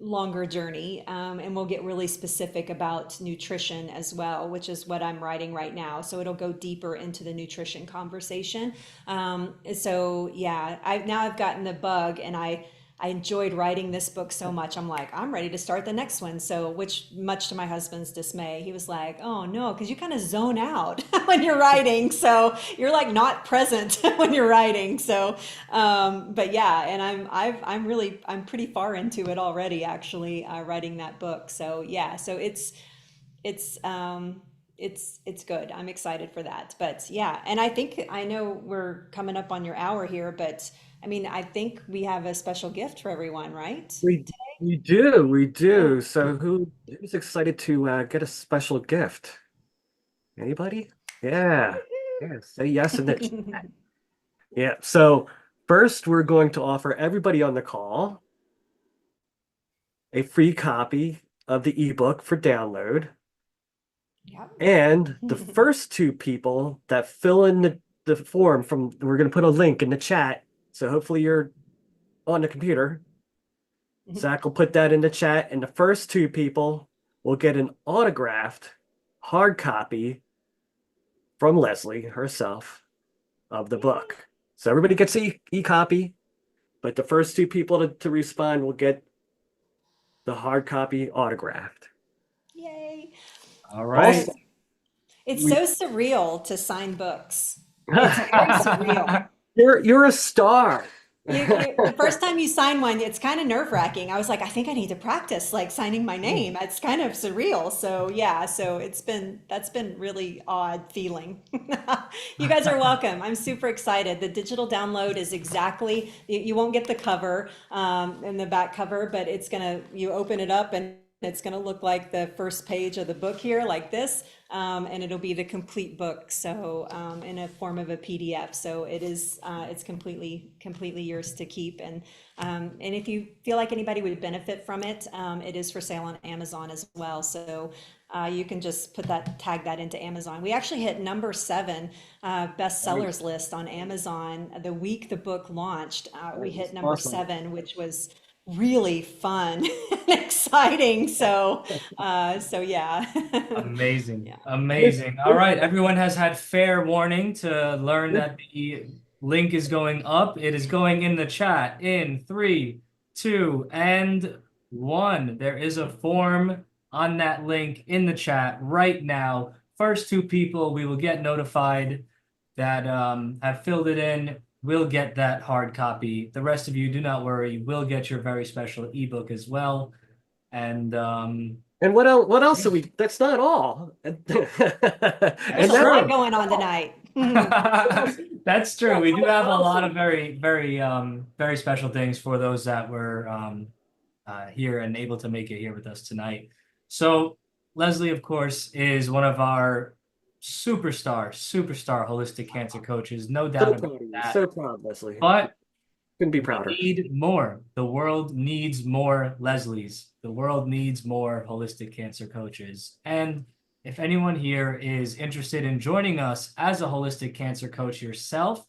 longer journey, and we'll get really specific about nutrition as well, which is what I'm writing right now. So it'll go deeper into the nutrition conversation. So yeah, I've gotten the bug, and I enjoyed writing this book so much. I'm like, I'm ready to start the next one. So, which much to my husband's dismay, he was like, "Oh no," because you kind of zone out when you're writing. So you're like not present when you're writing. So, but yeah, and I'm pretty far into it already, actually, writing that book. So yeah, so it's it's good. I'm excited for that. But yeah, and I know we're coming up on your hour here, but I mean, I think we have a special gift for everyone, right? We do. Yeah. So who's excited to get a special gift? Anybody? Yeah. Yeah. Say yes in the chat. Yeah. So first, we're going to offer everybody on the call a free copy of the ebook for download. Yep. And the first two people that fill in the form we're going to put a link in the chat. So hopefully you're on the computer. Zach will put that in the chat. And the first two people will get an autographed hard copy from Leslie herself of the book. So everybody gets e-copy, but the first two people to respond will get the hard copy autographed. Yay. All right. Also, It's we, so surreal to sign books. It's very surreal. you're a star. The first time you sign one, it's kind of nerve-wracking. I was like, I think I need to practice like signing my name. It's kind of surreal. So yeah, so that's been really odd feeling. You guys are welcome. I'm super excited. The digital download is exactly, you won't get the cover in the back cover, but you open it up and it's gonna look like the first page of the book here, like this, and it'll be the complete book. So in a form of a PDF. So it's completely yours to keep. And if you feel like anybody would benefit from it, it is for sale on Amazon as well. So you can just tag that into Amazon. We actually hit number 7 bestsellers list on Amazon the week the book launched. We hit number Awesome. 7, which was really fun and exciting. So yeah. Amazing. Yeah. Amazing. All right. Everyone has had fair warning to learn that the link is going up. It is going in the chat in 3, 2, and one. There is a form on that link in the chat right now. First two people we will get notified that have filled it in will get that hard copy. The rest of you, do not worry, will get your very special ebook as well. And And what else? What else? That's not all. And There's That's a lot true. going on tonight. That's true. We do have a lot of very, very, very special things for those that were here and able to make it here with us tonight. So Leslie, of course, is one of our superstar holistic cancer coaches. No So doubt proud about of you. that. So proud, Leslie. But Couldn't be we prouder. need more. The world needs more Leslies. The world needs more holistic cancer coaches. And if anyone here is interested in joining us as a holistic cancer coach yourself,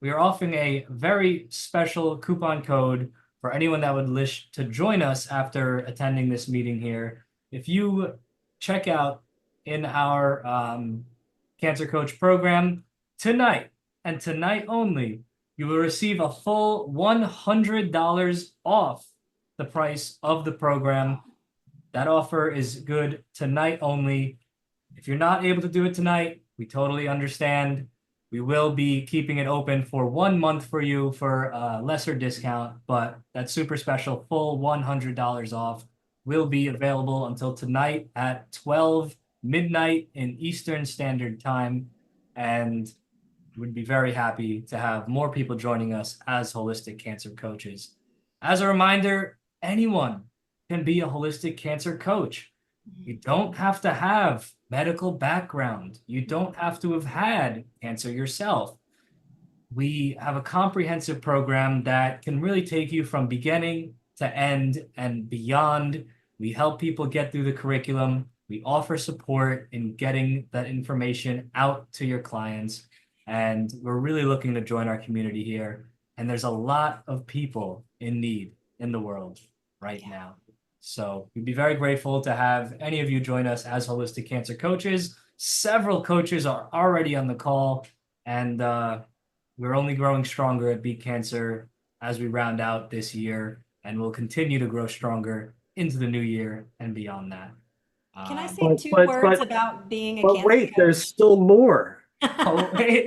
we are offering a very special coupon code for anyone that would wish to join us after attending this meeting here. If you check out in our Cancer Coach program tonight and tonight only, you will receive a full $100 off the price of the program. That offer is good tonight only. If you're not able to do it tonight, we totally understand. We will be keeping it open for 1 month for you for a lesser discount, but that super special full $100 off will be available until tonight at 12 midnight in Eastern Standard Time. And would be very happy to have more people joining us as holistic cancer coaches. As a reminder, anyone can be a holistic cancer coach. You don't have to have medical background. You don't have to have had cancer yourself. We have a comprehensive program that can really take you from beginning to end and beyond. We help people get through the curriculum. We offer support in getting that information out to your clients. And we're really looking to join our community here. And there's a lot of people in need in the world right now. So we'd be very grateful to have any of you join us as holistic cancer coaches. Several coaches are already on the call, and we're only growing stronger at Beat Cancer as we round out this year, and we'll continue to grow stronger into the new year and beyond that. Can I say But- two but- words but- about being a But cancer wait, coach? there's still more. Oh, wait.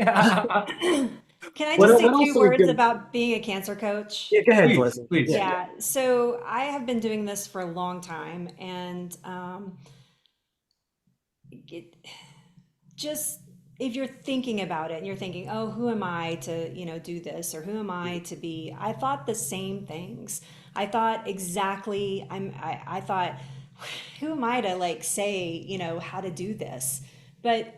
Can I What- just say what else two are we words doing? about being a cancer coach? Yeah, go ahead, Please, Leslie. please. Yeah, so I have been doing this for a long time, and it, just if you're thinking about it and you're thinking, oh, who am I to, do this, or who am I to be? I thought the same things. I thought exactly. I thought, who am I to like say, how to do this? But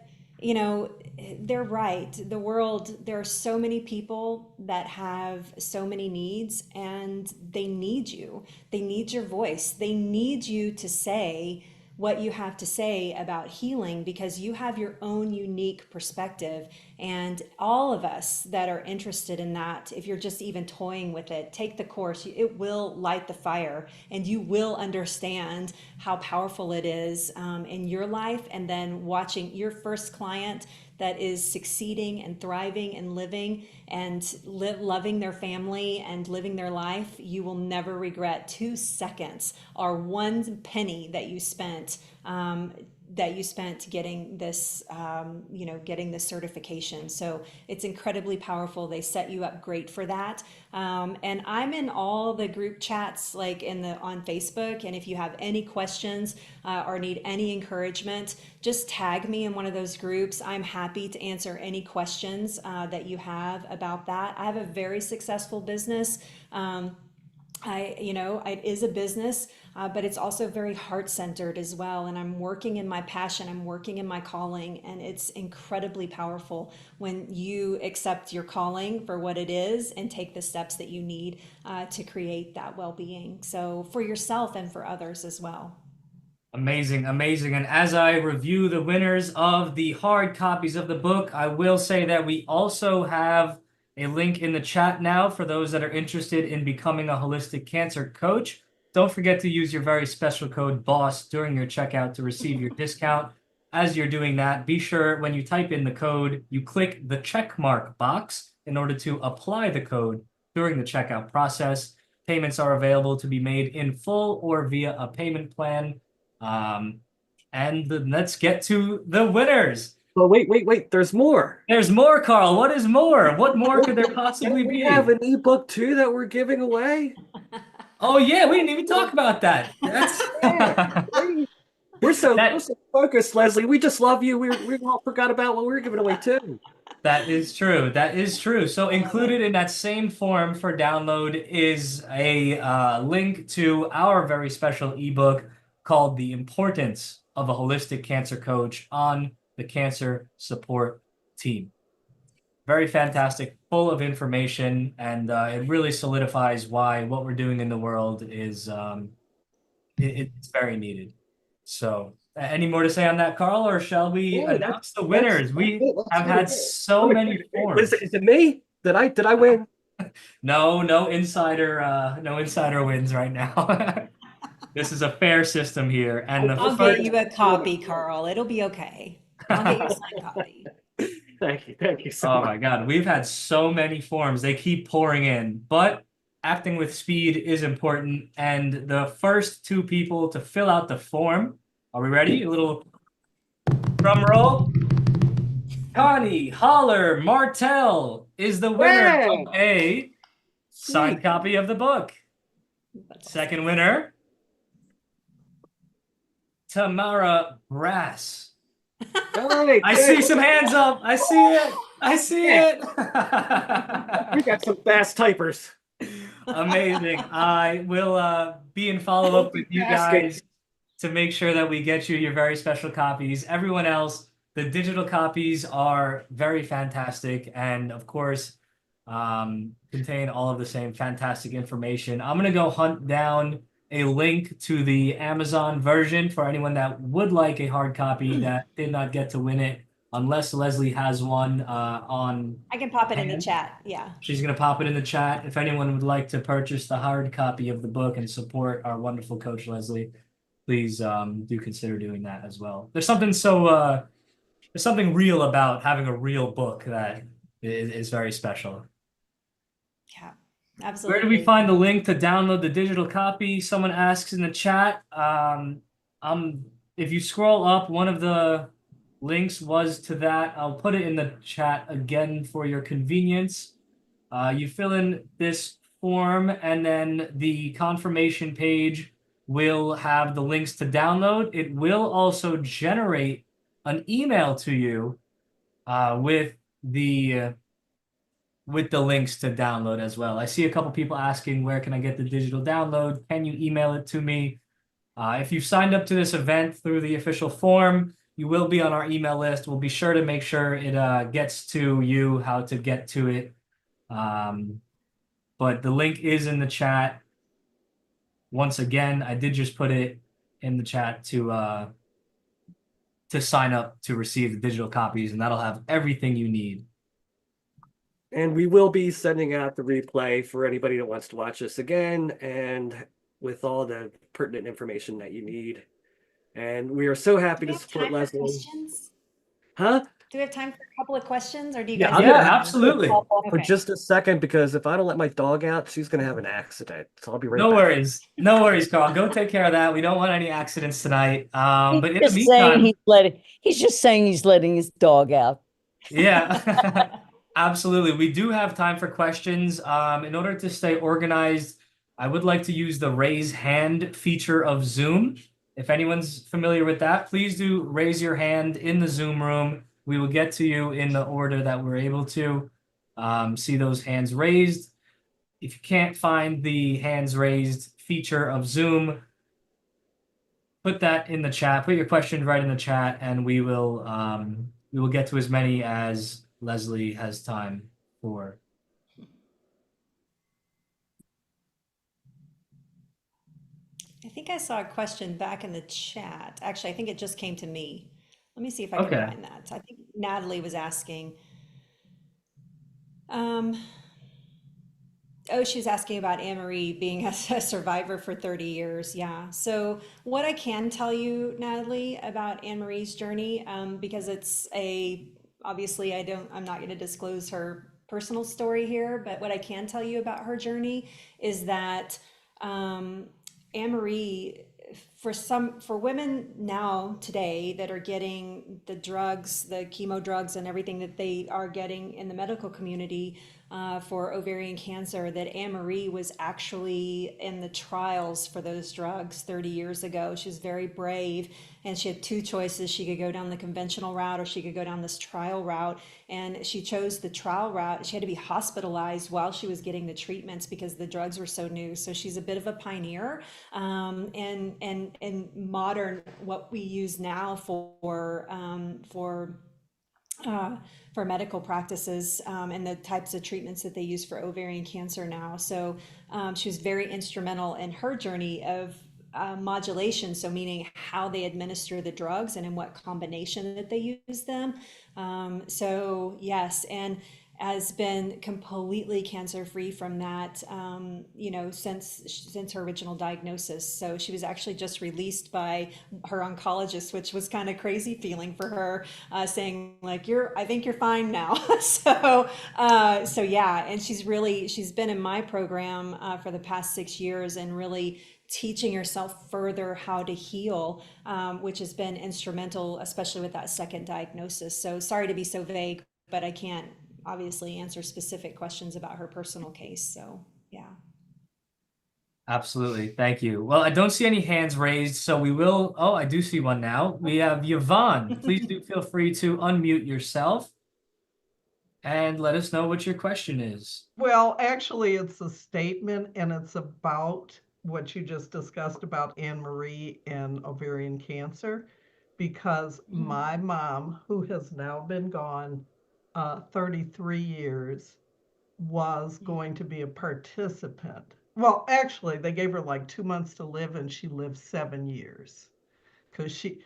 they're right. The world, there are so many people that have so many needs, and they need you. They need your voice. They need you to say what you have to say about healing, because you have your own unique perspective. And all of us that are interested in that, if you're just even toying with it, take the course. It will light the fire, and you will understand how powerful it is in your life. And then watching your first client that is succeeding and thriving and living and loving their family and living their life, you will never regret 2 seconds or 1 penny that you spent getting this, getting this certification. So it's incredibly powerful. They set you up great for that. And I'm in all the group chats, like on Facebook. And if you have any questions or need any encouragement, just tag me in one of those groups. I'm happy to answer any questions that you have about that. I have a very successful business. It is a business, but it's also very heart-centered as well. And I'm working in my passion, I'm working in my calling, and it's incredibly powerful when you accept your calling for what it is and take the steps that you need to create that well-being. So for yourself and for others as well. Amazing, amazing. And as I review the winners of the hard copies of the book, I will say that we also have a link in the chat now for those that are interested in becoming a holistic cancer coach. Don't forget to use your very special code BOSS during your checkout to receive your discount. As you're doing that, be sure when you type in the code, you click the check mark box in order to apply the code during the checkout process. Payments are available to be made in full or via a payment plan. Let's get to the winners. But wait, there's more. There's more, Carl. What is more? What more could there possibly We be? have an ebook too that we're giving away. Oh yeah, we didn't even talk about that. That's We're so That- focused, Leslie. We just love you. We all forgot about what we were giving away too. That is true. That is true. So included in that same form for download is a link to our very special ebook called The Importance of a Holistic Cancer Coach on the Cancer Support Team. Very fantastic, full of information, and it really solidifies why what we're doing in the world is it's very needed. So, any more to say on that, Carl, or shall we Yeah, announce the winners? We have had so Wait, many wait, forms. is it me? Did I win? No insider wins right now. This is a fair system here, and the I'll first, get you a copy, Carl. It'll be okay. I'll get you a signed copy. Thank you so oh much. my God, we've had so many forms. They keep pouring in, but acting with speed is important. And the first two people to fill out the form, are we ready? A little drum roll. Connie Holler Martell is the winner Wow. of a signed copy of the book. Second winner, Tamara Brass. Hey, I see some hands up. I see it. I see it. We got some fast typers. Amazing. I will be in follow-up with you guys to make sure that we get you your very special copies. Everyone else, the digital copies are very fantastic and, of course, contain all of the same fantastic information. I'm going to go hunt down a link to the Amazon version for anyone that would like a hard copy that did not get to win it, unless Leslie has one on. I can pop it in the chat. Yeah. She's going to pop it in the chat. If anyone would like to purchase the hard copy of the book and support our wonderful coach, Leslie, please do consider doing that as well. There's something real about having a real book that is very special. Yeah, absolutely. Where do we find the link to download the digital copy? Someone asks in the chat. If you scroll up, one of the links was to that. I'll put it in the chat again for your convenience. You fill in this form, and then the confirmation page will have the links to download. It will also generate an email to you with the links to download as well. I see a couple people asking, where can I get the digital download? Can you email it to me? If you've signed up to this event through the official form, you will be on our email list. We'll be sure to make sure it gets to you, how to get to it. But the link is in the chat. Once again, I did just put it in the chat to sign up to receive the digital copies, and that'll have everything you need. And we will be sending out the replay for anybody that wants to watch this again, and with all the pertinent information that you need. And we are so happy to support Leslie. Questions? Huh? Do we have time for a couple of questions, or do you Yeah, guys? I'm Yeah, gonna absolutely. pop off for Okay. just a second, because if I don't let my dog out, she's gonna have an accident. So I'll be right No back. worries. No worries, Carl. Go take care of that. We don't want any accidents tonight. But in the Just saying meantime, he's just saying he's letting his dog out. yeah, absolutely. We do have time for questions. In order to stay organized, I would like to use the raise hand feature of Zoom. If anyone's familiar with that, please do raise your hand in the Zoom room. We will get to you in the order that we're able to see those hands raised. If you can't find the hands raised feature of Zoom, put that in the chat. Put your question right in the chat, and we will get to as many as Leslie has time for. I think I saw a question back in the chat. Actually, I think it just came to me. Let me see if I can Okay. find that. I think Natalie was asking. Oh, she was asking about Anne-Marie being a survivor for 30 years. Yeah. So what I can tell you, Natalie, about Anne-Marie's journey, because it's obviously I'm not going to disclose her personal story here, but what I can tell you about her journey is that Anne-Marie, for women now today that are getting the drugs, the chemo drugs and everything that they are getting in the medical community for ovarian cancer, that Anne-Marie was actually in the trials for those drugs 30 years ago. She was very brave, and she had two choices. She could go down the conventional route or she could go down this trial route. And she chose the trial route. She had to be hospitalized while she was getting the treatments because the drugs were so new. So she's a bit of a pioneer and modern what we use now for medical practices and the types of treatments that they use for ovarian cancer now. So she was very instrumental in her journey of modulation, so meaning how they administer the drugs and in what combination that they use them. So yes, and has been completely cancer free from that, since her original diagnosis. So she was actually just released by her oncologist, which was kind of crazy feeling for her, saying like, I think you're fine now. So yeah, and she's been in my program for the past 6 years and really teaching herself further how to heal, which has been instrumental, especially with that second diagnosis. So sorry to be so vague, but I can't obviously answer specific questions about her personal case. So yeah. Absolutely. Thank you. Well, I don't see any hands raised, so we will. Oh, I do see one now. We have Yvonne. Please do feel free to unmute yourself and let us know what your question is. Well, actually, it's a statement, and it's about what you just discussed about Anne Marie and ovarian cancer, because my mom, who has now been gone 33 years, was going to be a participant. Well, actually, they gave her like 2 months to live, and she lived 7 years because she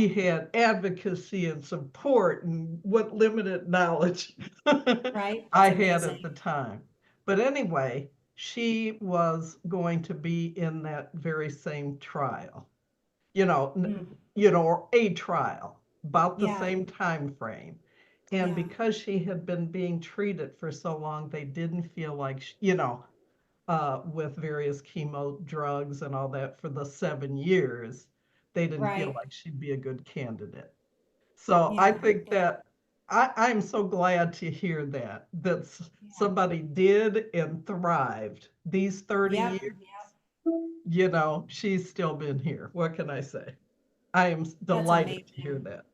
had advocacy and support and what limited knowledge Right. I That's had amazing. at the time. But anyway, she was going to be in that very same trial, or a trial about the Yeah. same time frame. And Yeah. because she had been being treated for so long, they didn't feel like, with various chemo drugs and all that for the 7 years, they didn't feel Right. like she'd be a good candidate. So I Yeah. think that I'm so glad to hear that somebody did and thrived these 30 Yep. years. She's still been here. What can I say? I am That's delighted to hear amazing. that.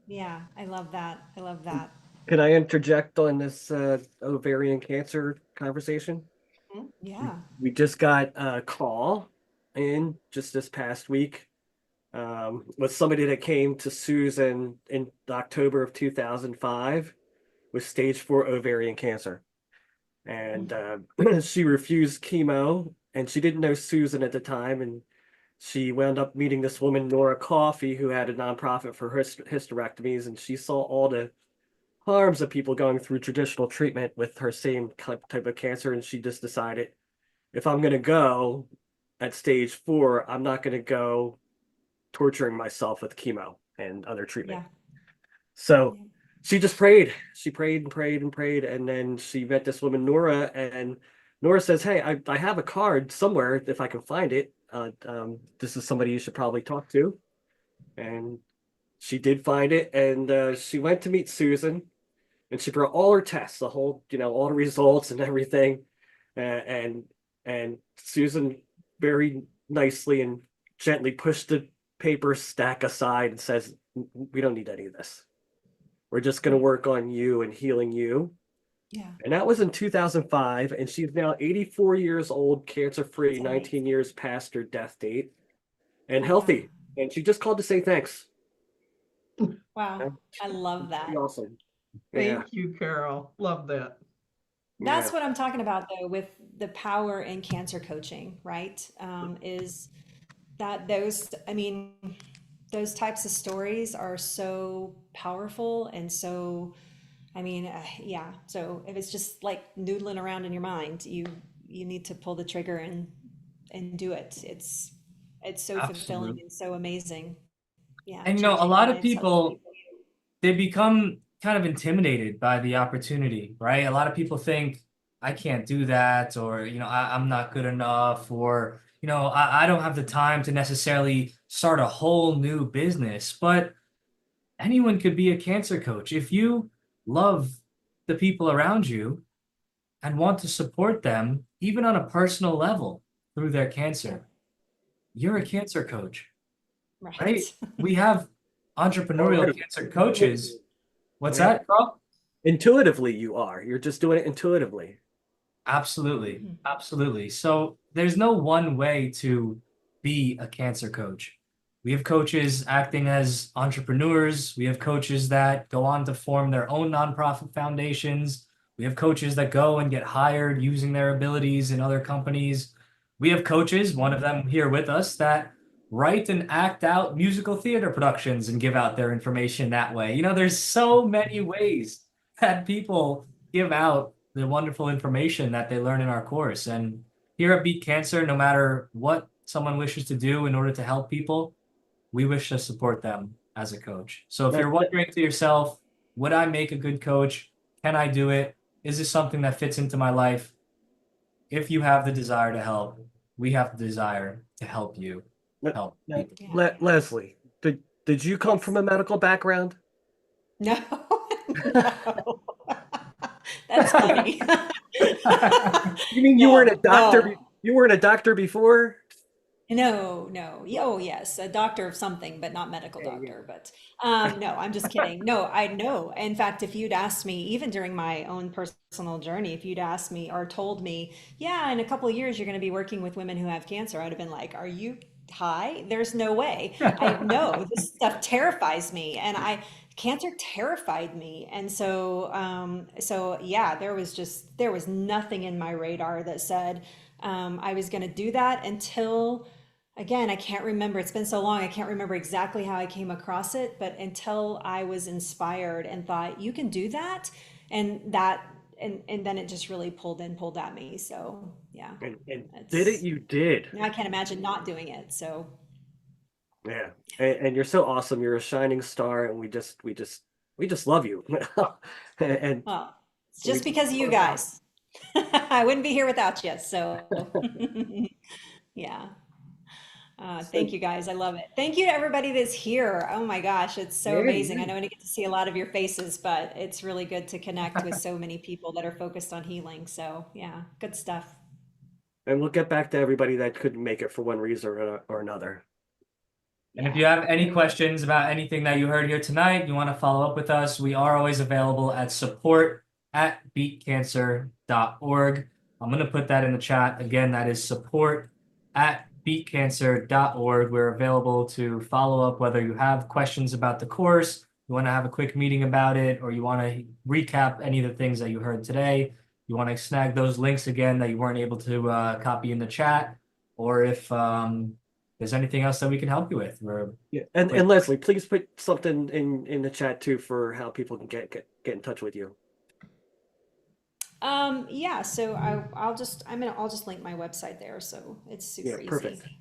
Yeah. I love that. I love that. Can I interject on this ovarian cancer conversation? Yeah. We just got a call in just this past week with somebody that came to Susan in October of 2005 with stage 4 ovarian cancer. And she refused chemo, and she didn't know Susan at the time. And she wound up meeting this woman, Nora Coffey, who had a nonprofit for hysterectomies. And she saw all the harms of people going through traditional treatment with her same type of cancer. And she just decided, if I'm going to go at stage 4, I'm not going to go torturing myself with chemo and other treatment. Yeah. So Yeah. she just prayed. She prayed and prayed and prayed. And then she met this woman, Nora, and Nora says, hey, I have a card somewhere if I can find it. This is somebody you should probably talk to. And she did find it. And she went to meet Susan, and she brought all her tests, the whole, all the results and everything. And Susan very nicely and gently pushed the paper stack aside and says, we don't need any of this. We're just going to work on you and healing you. Yeah. And that was in 2005. And she's now 84 years old, cancer free, 19 years past her death date, and healthy. And she just called to say thanks. Wow. I love that. Pretty awesome. Yeah. Thank you, Carol. Love that. That's Yeah. what I'm talking about, though, with the power in cancer coaching, right? Is that those types of stories are so powerful and so, yeah. So if it's just like noodling around in your mind, you need to pull the trigger and do it. It's so fulfilling Absolutely. and so amazing. Yeah, And a changing lot of lives, helping people, people. they become kind of intimidated by the opportunity, right? A lot of people think I can't do that, or, I'm not good enough, or, I don't have the time to necessarily start a whole new business. But anyone could be a cancer coach. If you love the people around you and want to support them, even on a personal level through their cancer, you're a cancer coach, right? Right. We have entrepreneurial Already. cancer coaches. What's Yeah. that, Carl? Intuitively, you are. You're just doing it intuitively. Absolutely. Mhm. Absolutely. So there's no one way to be a cancer coach. We have coaches acting as entrepreneurs. We have coaches that go on to form their own nonprofit foundations. We have coaches that go and get hired using their abilities in other companies. We have coaches, one of them here with us, that write and act out musical theater productions and give out their information that way. There's so many ways that people give out the wonderful information that they learn in our course. And here at Beat Cancer, no matter what someone wishes to do in order to help people, we wish to support them as a coach. So if you're wondering to yourself, would I make a good coach? Can I do it? Is this something that fits into my life? If you have the desire to help, we have the desire to help you help people. Yeah. Leslie, did you come Yes. from a medical background? No, no. That's funny. You mean you weren't a No, doctor? no. You weren't a doctor before? No, no. Oh, yes, a doctor of something, but not medical Yeah, yeah. doctor. But no, I'm just kidding. No, I know. In fact, if you'd asked me, even during my own personal journey, if you'd asked me or told me, yeah, in a couple of years you're going to be working with women who have cancer, I'd have been like, are you high? There's no way. I know this stuff terrifies me, and cancer terrified me, and so yeah, there was nothing in my radar that said I was going to do that until. Again, I can't remember. It's been so long. I can't remember exactly how I came across it, but until I was inspired and thought, you can do that. And then it just really pulled at me. So yeah, And did it? it's, You did. now I can't imagine not doing it. So Yeah. And you're so awesome. You're a shining star, and we just love you. And well, it's we just because of you guys. I wouldn't be here without you. So yeah. Thank you guys. I love it. Thank you to everybody that's here. Oh my gosh, it's so Yeah, amazing. yeah. I know I didn't get to see a lot of your faces, but it's really good to connect with so many people that are focused on healing. So yeah, good stuff. And we'll get back to everybody that couldn't make it for one reason or another. And if Yeah. you have any questions about anything that you heard here tonight, you want to follow up with us, we are always available at support@BeatCancer.org. I'm going to put that in the chat. Again, that is support@BeatCancer.org. We're available to follow up whether you have questions about the course, you want to have a quick meeting about it, or you want to recap any of the things that you heard today. You want to snag those links again that you weren't able to copy in the chat, or if there's anything else that we can help you with. Yeah. And Leslie, please put something in the chat too for how people can get in touch with you. Yeah, so I'll just link my website there, so it's super Yeah, perfect. easy.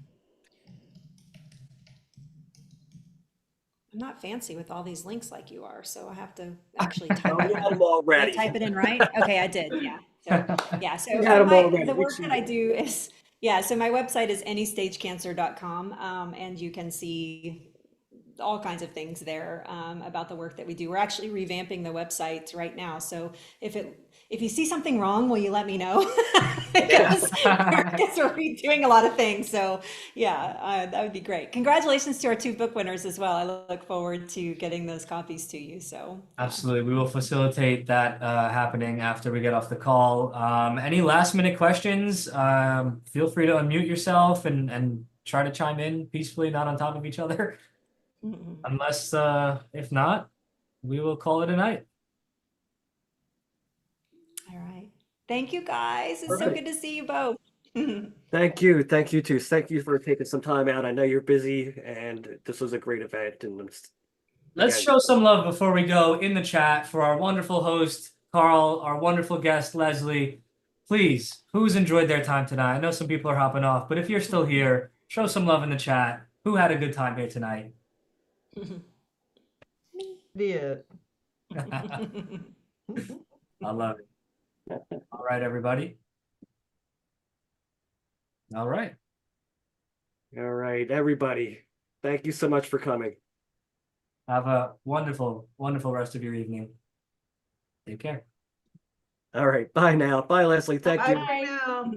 I'm not fancy with all these links like you are, so I have to actually type Oh, it you had them in. Did I already. type it in right? Okay, I did, yeah. So, yeah, so You had them already. the We work that I do is, yeah, so my website is anystagecancer.com, and you can see all kinds of things there about the work that we do. We're actually revamping the website right now, so if you see something wrong, will you let me know? because we're redoing a lot of things. So yeah, that would be great. Congratulations to our 2 book winners as well. I look forward to getting those copies to you. So yeah. Absolutely. We will facilitate that happening after we get off the call. Any last minute questions? Feel free to unmute yourself and try to chime in peacefully, not on top of each other. Mhm. Unless, if not, we will call it a night. All right. Thank you guys. It's so Perfect. good to see you both. Thank you. Thank you too. Thank you for taking some time out. I know you're busy, and this was a great event. And Let's again, show some love before we go in the chat for our wonderful host, Carl, our wonderful guest, Leslie. Please, who's enjoyed their time tonight? I know some people are hopping off, but if you're still here, show some love in the chat. Who had a good time here tonight? Did. I love it. All right, everybody. All right. All right, everybody. Thank you so much for coming. Have a wonderful, wonderful rest of your evening. Take care. All right, bye now. Bye, Leslie. Thank Bye you. for now.